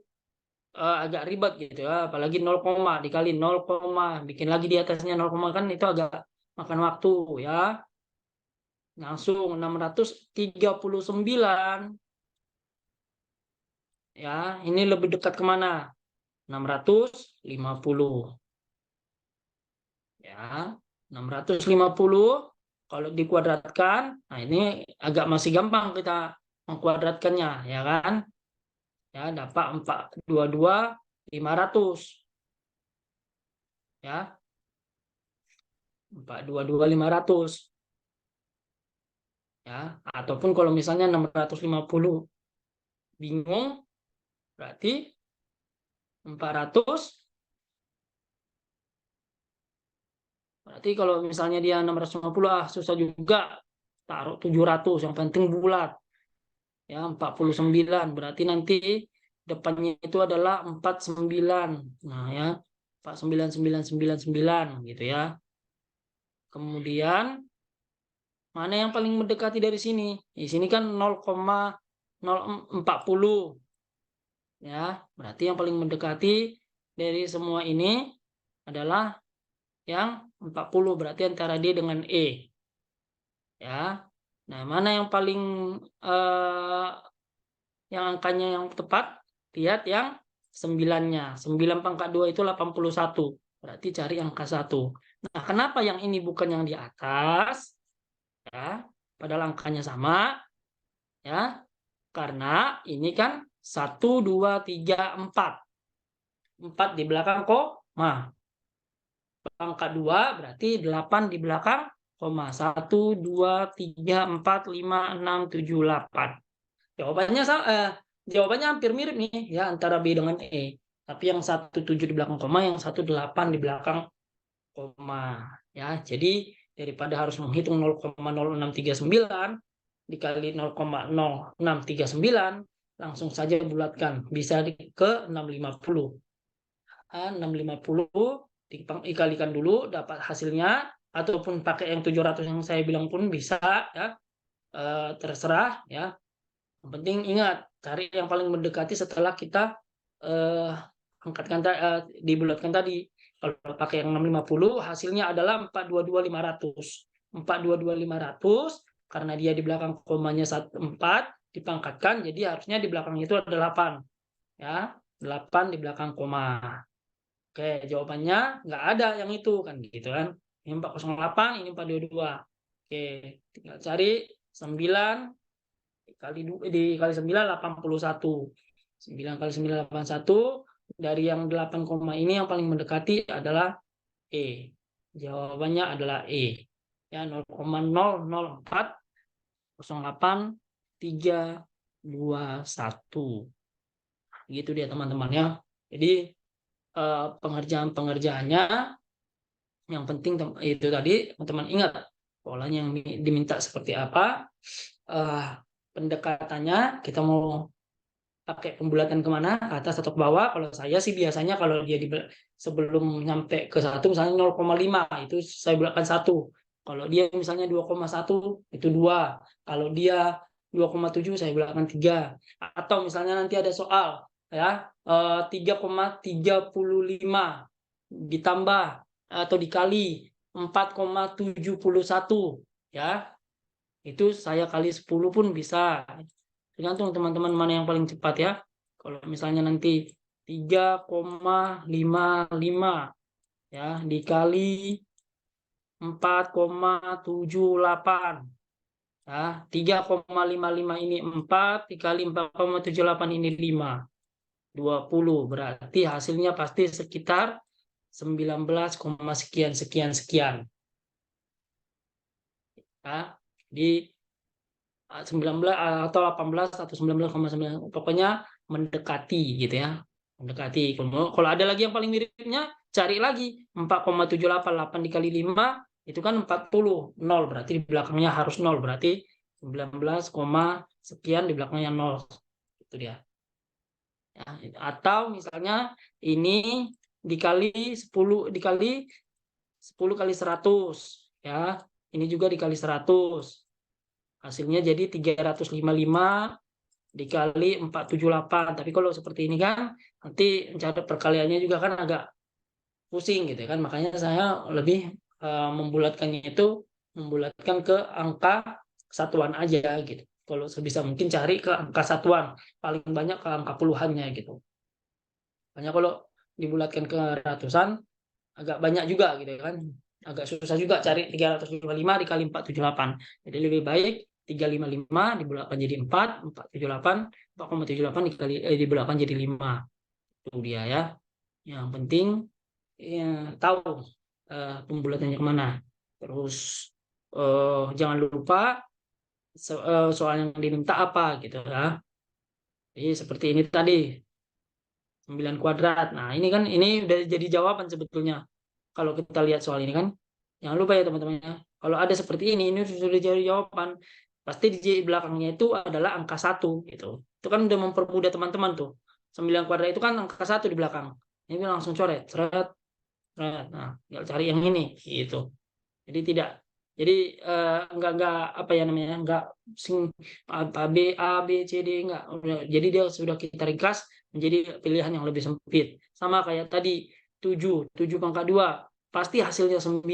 agak ribet gitu ya, apalagi 0, dikali 0, bikin lagi di atasnya 0, kan itu agak makan waktu ya. Langsung 639 ya, ini lebih dekat kemana? 650 ya, 650 kalau dikuadratkan. Nah, ini agak masih gampang kita mengkuadratkannya ya kan, ya dapat 422.500 ya, 422.500 ya, ataupun kalau misalnya 650 bingung, berarti 400. Berarti kalau misalnya dia 650, susah juga, taruh 700, yang penting bulat ya. 49 berarti nanti depannya itu adalah 49. Nah ya, 49999 gitu ya. Kemudian mana yang paling mendekati dari sini? Di sini kan 0,040 ya. Berarti yang paling mendekati dari semua ini adalah yang 40, berarti antara D dengan E ya. Nah, mana yang paling yang angkanya yang tepat? Lihat yang 9-nya. 9 pangkat 2 itu 81. Berarti cari angka 1. Nah, kenapa yang ini bukan yang di atas? Ya, padahal angkanya sama ya. Karena ini kan 1 2 3 4. 4 di belakang koma. Pangkat 2 berarti 8 di belakang koma. 1 2 3 4 5 6 7 8. Jawabannya hampir mirip nih ya antara B dengan E. Tapi yang 17 di belakang koma, yang 18 di belakang koma ya. Jadi daripada harus menghitung 0,0639 dikali 0,0639, langsung saja bulatkan. Bisa ke 650. 650 dikalikan dulu dapat hasilnya, ataupun pakai yang 700 yang saya bilang pun bisa ya. Terserah ya. Yang penting ingat, cari yang paling mendekati setelah kita dibulatkan tadi. Kalau pakai yang 650, hasilnya adalah 422.500. 422.500 karena dia di belakang komanya 4 dipangkatkan, jadi harusnya di belakang itu ada 8. Ya, 8 di belakang koma. Oke, jawabannya nggak ada yang itu kan gitu kan. Ini 408, ini 422. Oke, tinggal cari 9 dikali 9, 81. 9 kali 9, 81. Dari yang 8 koma ini yang paling mendekati adalah E. Jawabannya adalah E. Ya, 0,00408.321. Gitu dia teman-teman ya. Jadi pengerjaan-pengerjaannya yang penting itu tadi teman-teman ingat polanya yang diminta seperti apa, pendekatannya kita mau pakai pembulatan kemana, ke atas atau ke bawah. Kalau saya sih biasanya kalau dia sebelum nyampe ke 1 misalnya 0,5 itu saya bulatkan 1. Kalau dia misalnya 2,1 itu 2. Kalau dia 2,7 saya bulatkan 3. Atau misalnya nanti ada soal ya 3,35 ditambah atau dikali 4,71 ya. Itu saya kali 10 pun bisa. Tergantung teman-teman mana yang paling cepat ya. Kalau misalnya nanti 3,55 ya dikali 4,78 ya, 3,55 ini 4 dikali 4,78 ini 5, 20. Berarti hasilnya pasti sekitar 19, sekian sekian sekian ya. Di 19 atau 18 atau 19,9, pokoknya mendekati gitu ya. Mendekati. Kalau ada lagi yang paling miripnya, cari lagi 4,78, 8 dikali 5 itu kan 40, 0 berarti di belakangnya harus 0, berarti 19, sekian di belakangnya 0. Itu dia. Ya, atau misalnya ini dikali 10 kali 100 ya. Ini juga dikali 100. Hasilnya jadi 355 dikali 478. Tapi kalau seperti ini kan nanti mencari perkaliannya juga kan agak pusing gitu kan. Makanya saya lebih membulatkannya itu membulatkan ke angka satuan aja gitu. Kalau sebisa mungkin cari ke angka satuan, paling banyak ke angka puluhannya gitu. Makanya kalau dibulatkan ke ratusan agak banyak juga gitu kan. Agak susah juga cari 355 dikali 478. Jadi lebih baik 355 dibulatkan jadi 4, 478, 4,78 dibulatkan jadi 5. Itu dia ya. Yang penting ya, tahu pembulatannya kemana. Terus jangan lupa soal yang diminta apa gitu ya. Jadi seperti ini tadi 9 kuadrat. Nah, ini kan ini udah jadi jawaban sebetulnya. Kalau kita lihat soal ini kan, jangan lupa ya teman-teman ya. Kalau ada seperti ini sudah jadi jawaban. Pasti di belakangnya itu adalah angka 1 gitu. Itu kan udah mempermudah teman-teman tuh. 9 kuadrat itu kan angka 1 di belakang. Ini langsung coret, seret, seret. Nah, tinggal cari yang ini gitu. Jadi tidak enggak apa ya namanya, enggak sing A B C D enggak. Jadi dia sudah kita ringkas menjadi pilihan yang lebih sempit. Sama kayak tadi 7 pangkat 2 pasti hasilnya 9.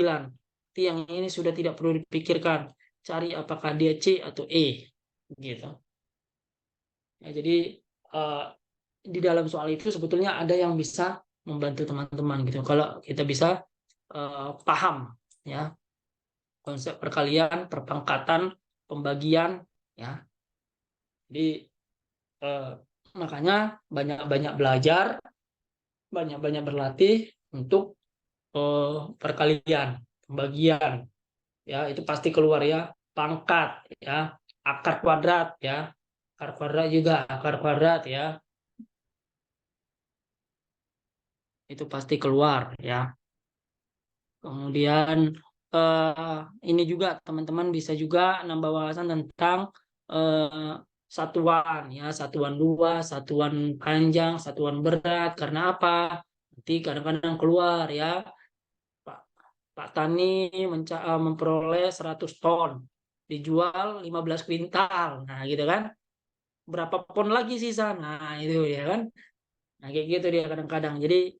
Jadi yang ini sudah tidak perlu dipikirkan. Cari apakah dia C atau E gitu. Ya, jadi di dalam soal itu sebetulnya ada yang bisa membantu teman-teman gitu. Kalau kita bisa paham ya konsep perkalian, perpangkatan, pembagian ya. Jadi makanya banyak-banyak belajar, banyak-banyak berlatih untuk perkalian, pembagian ya, itu pasti keluar ya, pangkat ya, akar kuadrat ya. Akar kuadrat juga, akar kuadrat ya. Itu pasti keluar ya. Kemudian ini juga teman-teman bisa juga nambah wawasan tentang satuan ya, satuan luas, satuan panjang, satuan berat. Karena apa? Nanti kadang-kadang keluar ya, Pak Pak Tani memperoleh 100 ton, dijual 15 kuintal. Nah, gitu kan. Berapa pon lagi sisa? Nah, itu ya kan. Nah, kayak gitu dia kadang-kadang. Jadi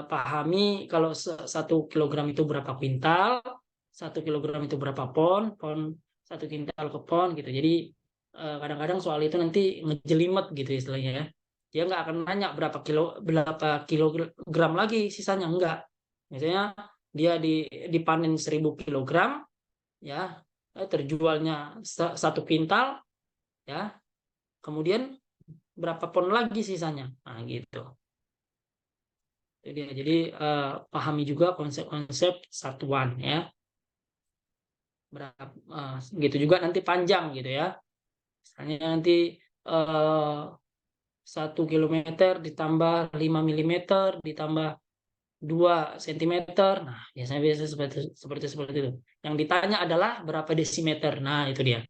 pahami kalau 1 kilogram itu berapa kuintal, 1 kilogram itu berapa pon, 1 kuintal ke pon gitu. Jadi kadang-kadang soal itu nanti ngejelimet gitu istilahnya ya. Dia nggak akan nanya berapa kilogram lagi sisanya, enggak. Misalnya dia dipanen 1000 kilogram ya, terjualnya 1 kuintal ya, kemudian berapa pon lagi sisanya. Nah, gitu. Jadi pahami juga konsep-konsep satuan ya. Gitu juga nanti panjang gitu ya. Misalnya nanti 1 kilometer ditambah 5 milimeter ditambah 2 sentimeter. Nah, biasa seperti itu. Yang ditanya adalah berapa desimeter. Nah, itu dia.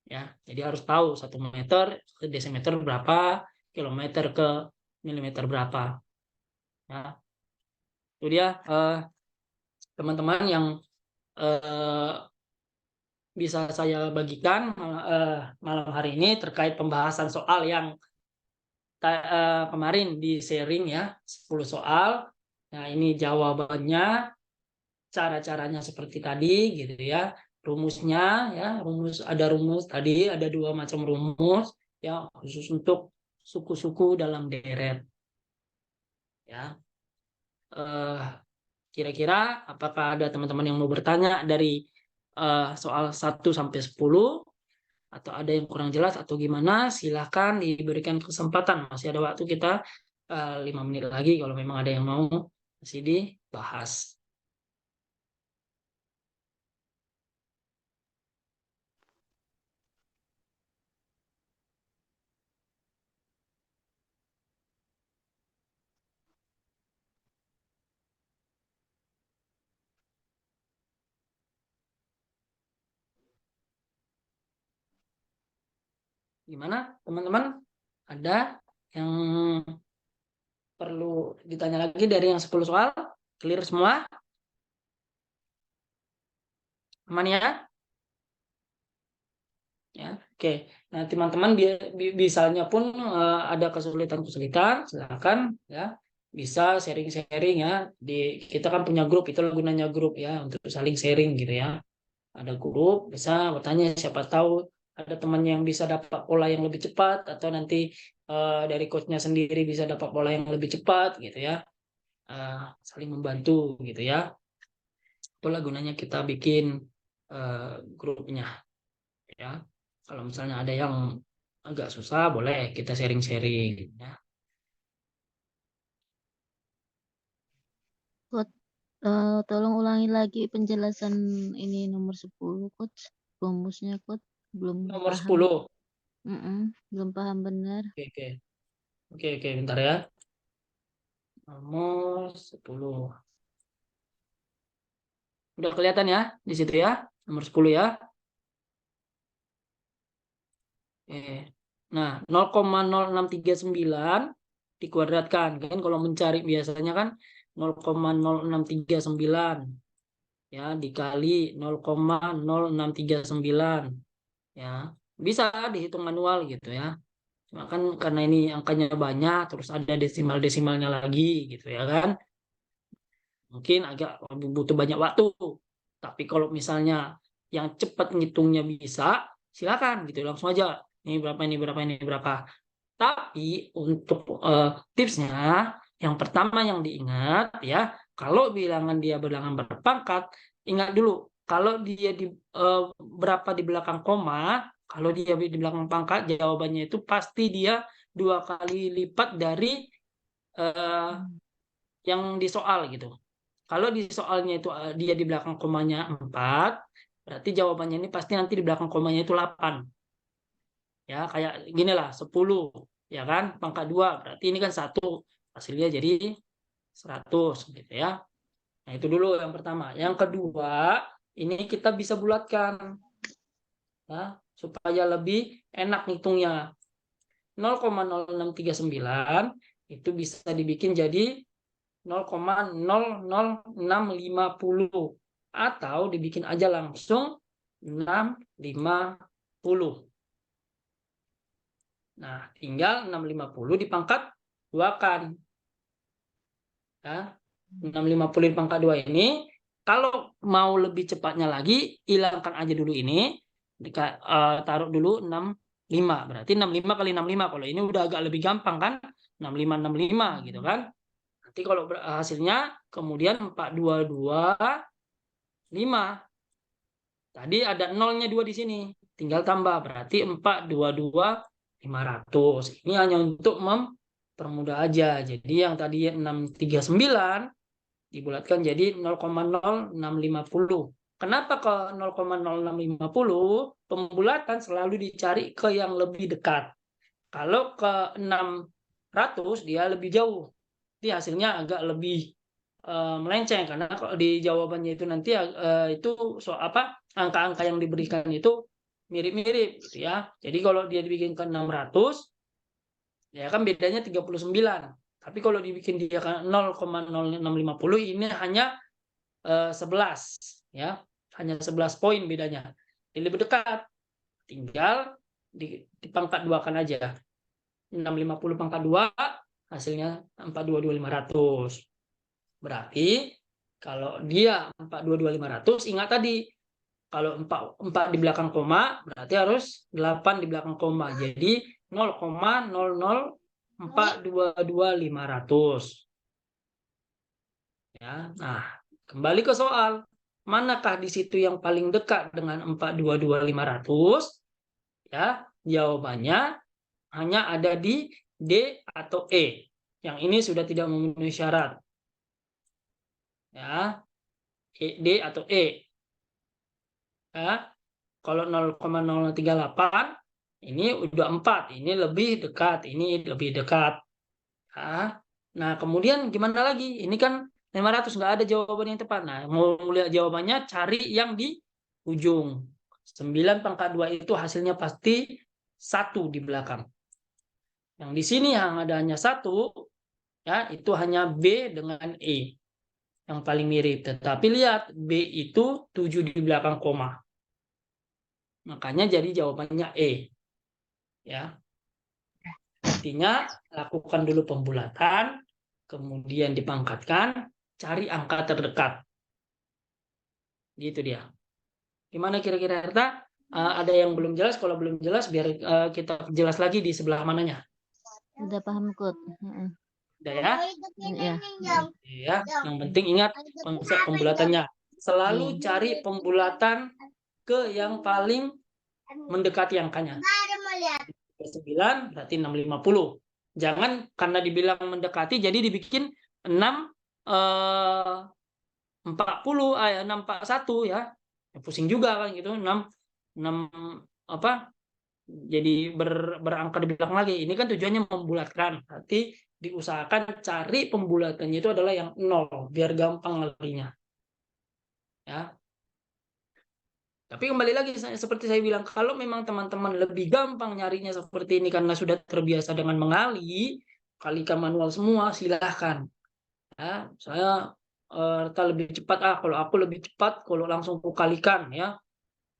Ya, jadi harus tahu 1 meter ke desimeter berapa, kilometer ke milimeter berapa. Ya, itu dia teman-teman yang bisa saya bagikan malam hari ini terkait pembahasan soal yang kemarin di sharing ya, 10 soal. Nah, ini jawabannya, cara-caranya seperti tadi gitu ya. Rumusnya ya, ada rumus tadi, ada 2 macam rumus ya, khusus untuk suku-suku dalam deret. Ya. Kira-kira apakah ada teman-teman yang mau bertanya dari soal 1 sampai 10, atau ada yang kurang jelas atau gimana? Silahkan diberikan kesempatan. Masih ada waktu kita 5 menit lagi kalau memang ada yang mau masih dibahas. Gimana teman-teman? Ada yang perlu ditanya lagi dari yang 10 soal? Clear semua? Aman ya? Ya, oke. Nah, teman-teman misalnya pun ada kesulitan-kesulitan, silakan ya bisa sharing-sharing ya. Kita kan punya grup, itu gunanya grup ya untuk saling sharing gitu ya. Ada grup, bisa bertanya siapa tahu ada teman yang bisa dapat pola yang lebih cepat atau nanti dari coachnya sendiri bisa dapat pola yang lebih cepat gitu ya. Saling membantu gitu ya. Itulah gunanya kita bikin grupnya ya. Kalau misalnya ada yang agak susah, boleh kita sharing-sharing ya. Coach, tolong ulangi lagi penjelasan ini nomor 10, Coach. Rumusnya, Coach. Belum Nomor paham. 10. Belum paham benar. Oke, oke. Oke, bentar ya. Nomor 10. Udah kelihatan ya di situ ya, nomor 10 ya. Oke. Nah, 0,0639 dikuadratkan kan kalau mencari biasanya kan 0,0639 ya dikali 0,0639 ya. Bisa dihitung manual gitu ya. Cuma kan karena ini angkanya banyak terus ada desimal-desimalnya lagi gitu ya kan. Mungkin agak butuh banyak waktu. Tapi kalau misalnya yang cepat ngitungnya bisa, silakan gitu langsung aja. Ini berapa, ini berapa, ini berapa. Tapi untuk tipsnya, yang pertama yang diingat ya, kalau bilangan dia bilangan berpangkat, ingat dulu kalau dia berapa di belakang koma, kalau dia di belakang pangkat, jawabannya itu pasti dia 2 kali lipat dari yang di soal gitu. Kalau di soalnya itu dia di belakang komanya 4, berarti jawabannya ini pasti nanti di belakang komanya itu 8. Ya, kayak gini lah, 10. Ya kan? Pangkat 2, berarti ini kan 1. Hasilnya jadi 100 gitu ya. Nah, itu dulu yang pertama. Yang kedua, ini kita bisa bulatkan. Ya, supaya lebih enak ngitungnya. 0,0639 itu bisa dibikin jadi 0,00650 atau dibikin aja langsung 650. Nah, tinggal 650 dipangkat 2 kan. Ya, 650 dipangkat 2 ini kalau mau lebih cepatnya lagi hilangkan aja dulu ini, taruh dulu 65. Berarti 65 kali 65. Kalau ini udah agak lebih gampang kan? 65 gitu kan. Nanti kalau hasilnya kemudian 4225. Tadi ada nolnya 2 di sini. Tinggal tambah. Berarti 422500. Ini hanya untuk mempermudah aja. Jadi yang tadi 639 dibulatkan jadi 0,0650. Kenapa ke 0,0650? Pembulatan selalu dicari ke yang lebih dekat. Kalau ke 600 dia lebih jauh. Jadi hasilnya agak lebih melenceng karena kalau di jawabannya itu nanti itu soal apa angka-angka yang diberikan itu mirip-mirip gitu ya. Jadi kalau dia dibikin ke 600 ya kan bedanya 39. Tapi kalau dibikin dia ke 0,0650 ini hanya 11 ya. Hanya 11 poin bedanya. Jadi lebih dekat. Tinggal dipangkat 2 kan aja. 650 pangkat 2 hasilnya 422500. Berarti kalau dia 422500 ingat tadi kalau 4 di belakang koma berarti harus 8 di belakang koma. Jadi 0,00422500. Ya. Nah, kembali ke soal. Manakah di situ yang paling dekat dengan 422.500? Ya, jawabannya hanya ada di D atau E. Yang ini sudah tidak memenuhi syarat. Ya, D atau E. Ya, kalau 0,038 ini udah 4. Ini lebih dekat, ini lebih dekat. Ya. Nah, kemudian gimana lagi? Ini kan 500 nggak ada jawaban yang tepat. Nah, mau lihat jawabannya cari yang di ujung. 9 pangkat 2 itu hasilnya pasti 1 di belakang. Yang di sini yang ada hanya 1, ya, itu hanya B dengan E yang paling mirip. Tetapi lihat, B itu 7 di belakang koma. Makanya jadi jawabannya E. Ya. Artinya, lakukan dulu pembulatan, kemudian dipangkatkan, cari angka terdekat. Gitu dia. Gimana kira-kira, Erta? Ada yang belum jelas? Kalau belum jelas, biar kita jelas lagi di sebelah mananya. Udah paham, Coach. Udah ya? Iya. Ya, yang penting ingat konsep pembulatannya. Selalu cari pembulatan ke yang paling mendekati angkanya. 9 berarti 650. Jangan karena dibilang mendekati jadi dibikin 640 641 ya. Pusing juga kan gitu. 6 apa? Jadi berangka di belakang lagi. Ini kan tujuannya membulatkan. Berarti diusahakan cari pembulatannya itu adalah yang 0 biar gampang larinya. Ya. Tapi kembali lagi seperti saya bilang, kalau memang teman-teman lebih gampang nyarinya seperti ini karena sudah terbiasa dengan mengali, kalikan manual semua, silahkan. Ya, saya lebih cepat kalau aku lebih cepat kalau langsung ku kalikan ya.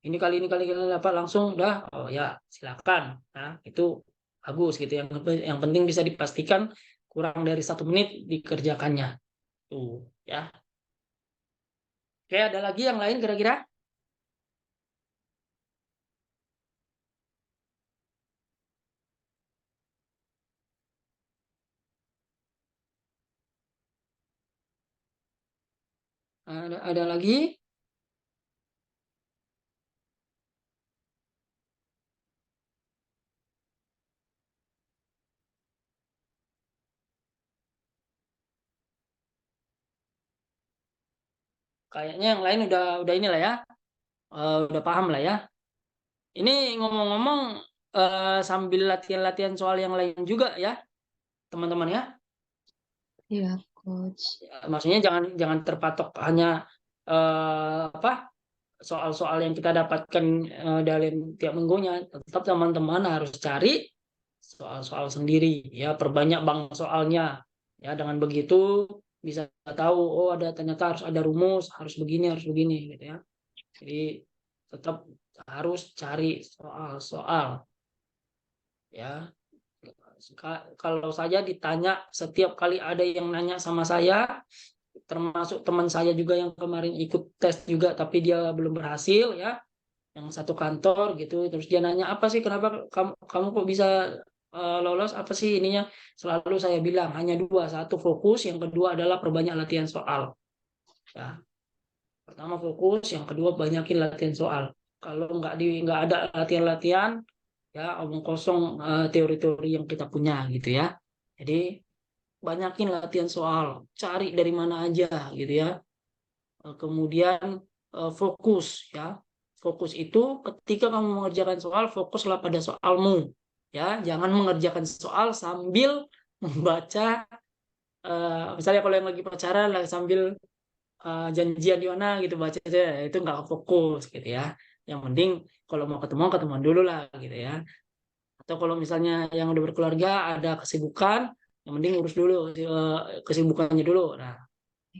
Ini kali dapat langsung udah, oh ya silahkan. Nah, itu bagus gitu. Yang penting bisa dipastikan kurang dari 1 menit dikerjakannya. Tuh, ya. Oke, ada lagi yang lain kira-kira? Ada lagi? Kayaknya yang lain udah inilah ya. Udah paham lah ya. Ini ngomong-ngomong sambil latihan-latihan soal yang lain juga ya, teman-teman ya. Iya, Coach. Maksudnya jangan terpatok hanya soal-soal yang kita dapatkan dalam tiap minggunya. Tetap teman-teman harus cari soal-soal sendiri ya, perbanyak bank soalnya. Ya, dengan begitu bisa tahu oh ternyata harus ada rumus, harus begini gitu ya. Jadi tetap harus cari soal-soal ya. Kalau saja ditanya setiap kali ada yang nanya sama saya, termasuk teman saya juga yang kemarin ikut tes juga tapi dia belum berhasil ya, yang satu kantor gitu, terus dia nanya apa sih kenapa kamu kok bisa lolos, apa sih ininya, selalu saya bilang hanya 2, satu fokus, yang kedua adalah perbanyak latihan soal ya. Pertama fokus, yang kedua banyakin latihan soal. Kalau nggak ada latihan-latihan ya omong kosong teori-teori yang kita punya gitu ya. Jadi banyakin latihan soal, cari dari mana aja gitu ya. Kemudian fokus ya. Fokus itu ketika kamu mengerjakan soal, fokuslah pada soalmu ya. Jangan mengerjakan soal sambil membaca misalnya kalau yang lagi pacaran lah sambil janjian di mana gitu baca aja, itu nggak fokus gitu ya. Yang penting kalau mau ketemuan dulu lah gitu ya. Atau kalau misalnya yang udah berkeluarga ada kesibukan, yang penting urus dulu kesibukannya dulu. Nah,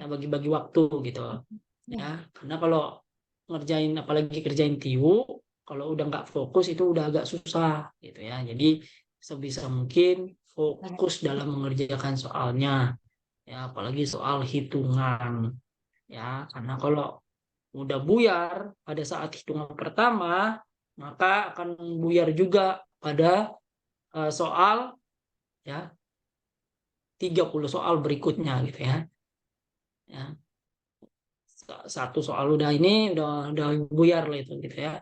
bagi-bagi waktu gitu ya. Karena kalau ngerjain apalagi kerjain TIU, kalau udah nggak fokus itu udah agak susah gitu ya. Jadi sebisa mungkin fokus dalam mengerjakan soalnya ya, apalagi soal hitungan ya. Karena kalau udah buyar pada saat hitungan pertama, maka akan buyar juga pada soal ya 30 soal berikutnya gitu ya. Ya. Satu soal udah buyar lah itu gitu ya.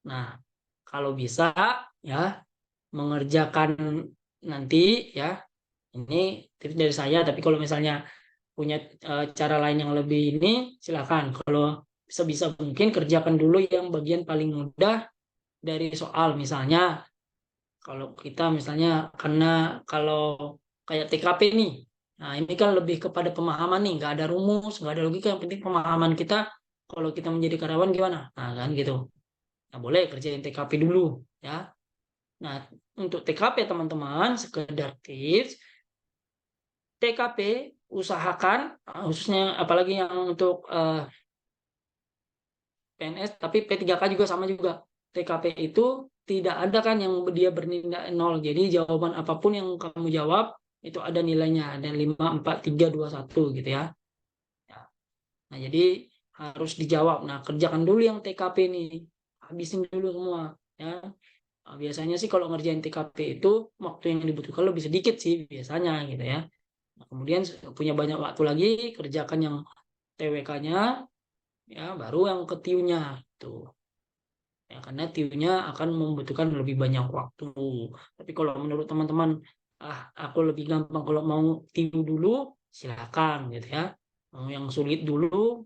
Nah, kalau bisa ya mengerjakan nanti ya, ini tips dari saya, tapi kalau misalnya punya cara lain yang lebih ini silakan. Kalau sebisa mungkin kerjakan dulu yang bagian paling mudah dari soal. Misalnya kalau kita misalnya karena kalau kayak TKP nih, nah ini kan lebih kepada pemahaman nih, nggak ada rumus, nggak ada logika, yang penting pemahaman kita kalau kita menjadi karyawan gimana, nah kan gitu. Nah boleh kerjain TKP dulu ya. Nah, untuk TKP teman-teman, sekedar tips, TKP usahakan, khususnya apalagi yang untuk PNS, tapi P3K juga sama juga. TKP itu tidak ada kan yang dia bernilai 0. Jadi jawaban apapun yang kamu jawab, itu ada nilainya. Ada 5, 4, 3, 2, 1 gitu ya. Nah, jadi harus dijawab. Nah, kerjakan dulu yang TKP nih. Habisin dulu semua. Ya. Nah, biasanya sih kalau ngerjain TKP itu, waktu yang dibutuhkan lebih sedikit sih biasanya gitu ya. Nah, kemudian punya banyak waktu lagi, kerjakan yang TWK-nya, ya baru yang ke TIU-nya. Tuh. Ya, karena TIU-nya akan membutuhkan lebih banyak waktu. Tapi kalau menurut teman-teman, aku lebih gampang kalau mau TIU dulu, silakan gitu ya. Mau yang sulit dulu,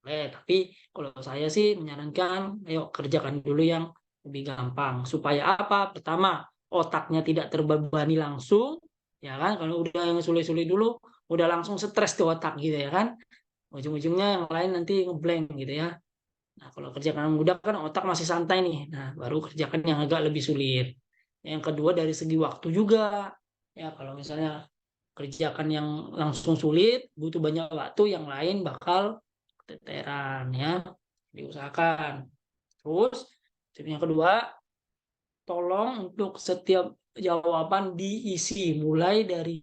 tapi kalau saya sih menyarankan, ayo kerjakan dulu yang lebih gampang. Supaya apa? Pertama, otaknya tidak terbebani langsung, ya kan? Kalau udah yang sulit-sulit dulu, udah langsung stres tuh otak gitu ya kan? Ujung-ujungnya yang lain nanti ngeblank gitu ya. Nah, kalau kerjakan yang mudah kan otak masih santai nih. Nah, baru kerjakan yang agak lebih sulit. Yang kedua dari segi waktu juga. Ya, kalau misalnya kerjakan yang langsung sulit, butuh banyak waktu, yang lain bakal keteteran ya. Diusahakan. Terus, tips yang kedua, tolong untuk setiap jawaban diisi mulai dari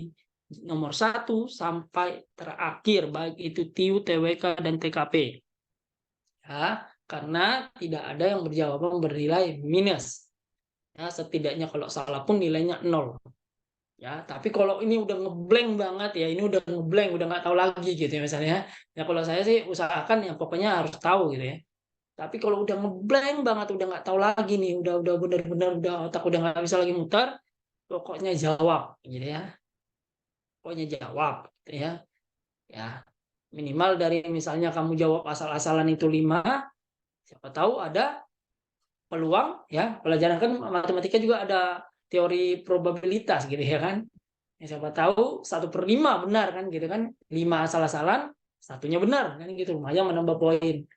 nomor 1 sampai terakhir, baik itu TIU, TWK, dan TKP. Ya, karena tidak ada yang berjawaban bernilai minus. Ya, setidaknya kalau salah pun nilainya 0. Ya, tapi kalau ini udah ngeblank banget ya, ini udah ngeblank, udah nggak tahu lagi gitu ya misalnya. Ya kalau saya sih usahakan ya pokoknya harus tahu gitu ya. Tapi kalau udah ngeblank banget, udah nggak tahu lagi nih, udah benar-benar udah otak udah nggak bisa lagi muter, pokoknya jawab gitu ya. Pokoknya jawab gitu ya. Ya, minimal dari misalnya kamu jawab asal-asalan itu 5, siapa tahu ada peluang ya. Pelajaran kan matematika juga ada teori probabilitas gitu ya kan. Ya, siapa tahu 1/5 benar kan gitu kan. 5 asal-asalan, satunya benar kan gitu. Lumayan menambah poin.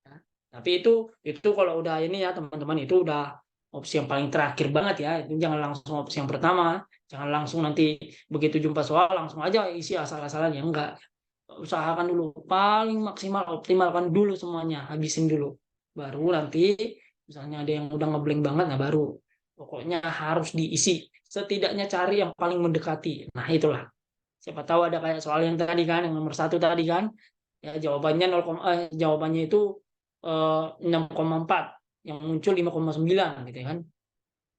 Ya. Tapi itu kalau udah ini ya teman-teman, itu udah opsi yang paling terakhir banget ya. Itu jangan langsung opsi yang pertama. Jangan langsung nanti begitu jumpa soal langsung aja isi asal-asalan, ya enggak. Usahakan dulu paling maksimal, optimalkan dulu semuanya, habisin dulu. Baru nanti misalnya ada yang udah ngeblank banget, nah baru pokoknya harus diisi. Setidaknya cari yang paling mendekati. Nah itulah. Siapa tahu ada kayak soal yang tadi kan, yang nomor 1 tadi kan, ya jawabannya jawabannya itu 6,4, yang muncul 5,9 gitu kan.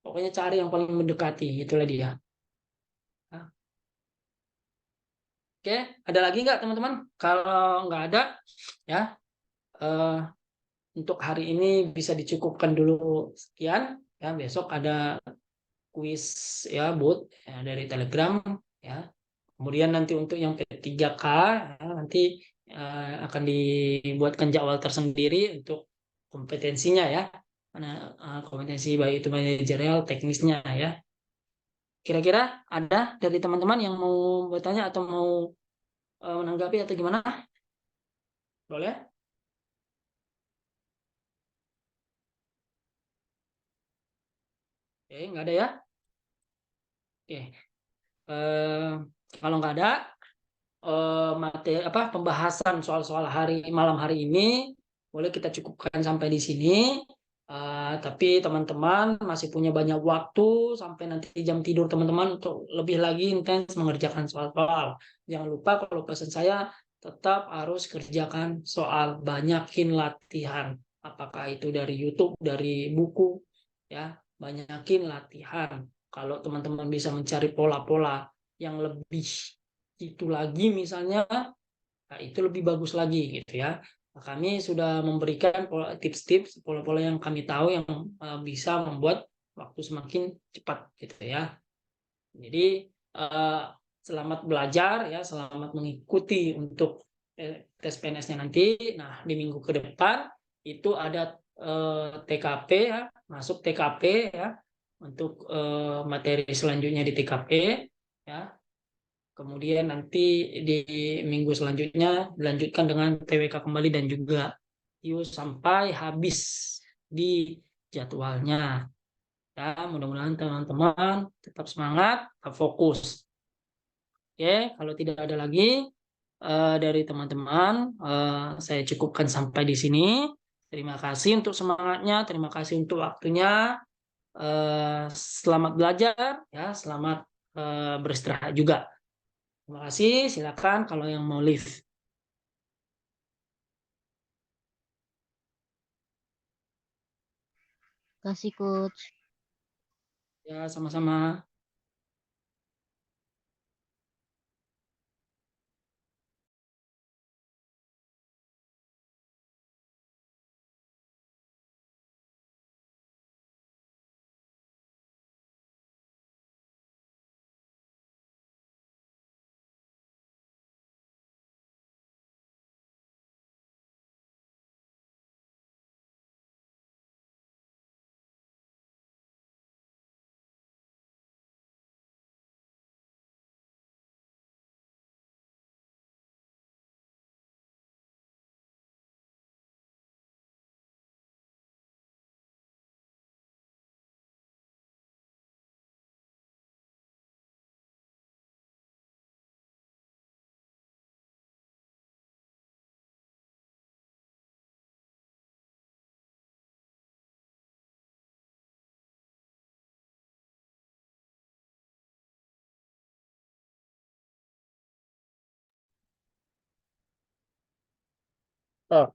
Pokoknya cari yang paling mendekati, itulah dia. Nah, oke, ada lagi nggak teman-teman? Kalau nggak ada, ya eh, untuk hari ini bisa dicukupkan dulu sekian. Ya, besok ada kuis ya bot ya, dari Telegram ya. Kemudian nanti untuk yang P3K ya, nanti akan dibuatkan jadwal tersendiri untuk kompetensinya ya. Karena kompetensi baik itu manajerial, teknisnya ya. Kira-kira ada dari teman-teman yang mau bertanya atau mau menanggapi atau gimana? Boleh? Oke, nggak ada ya? Oke. Eh, kalau nggak ada materi pembahasan soal-soal malam hari ini boleh kita cukupkan sampai di sini. Tapi teman-teman masih punya banyak waktu sampai nanti jam tidur teman-teman untuk lebih lagi intens mengerjakan soal-soal. Jangan lupa kalau pesan saya tetap harus kerjakan soal, banyakin latihan. Apakah itu dari YouTube, dari buku, ya banyakin latihan. Kalau teman-teman bisa mencari pola-pola yang lebih itu lagi misalnya, nah itu lebih bagus lagi gitu ya. Nah, kami sudah memberikan tips-tips pola-pola yang kami tahu yang bisa membuat waktu semakin cepat gitu ya. Jadi selamat belajar ya, selamat mengikuti untuk tes PNS-nya nanti. Nah, di minggu ke depan itu ada TKP ya, masuk TKP ya, untuk materi selanjutnya di TKP ya. Kemudian nanti di minggu selanjutnya dilanjutkan dengan TWK kembali dan juga sampai habis di jadwalnya. Ya, mudah-mudahan teman-teman tetap semangat, tetap fokus. Oke, kalau tidak ada lagi dari teman-teman, saya cukupkan sampai di sini. Terima kasih untuk semangatnya, terima kasih untuk waktunya. Selamat belajar, ya, selamat beristirahat juga. Terima kasih. Silakan kalau yang mau live. Kasih coach. Ya, sama-sama. Oh,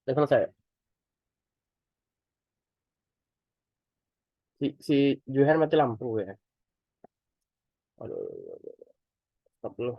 udah selesai. Si Juhan mati lampu ya. Aduh, stop dulu.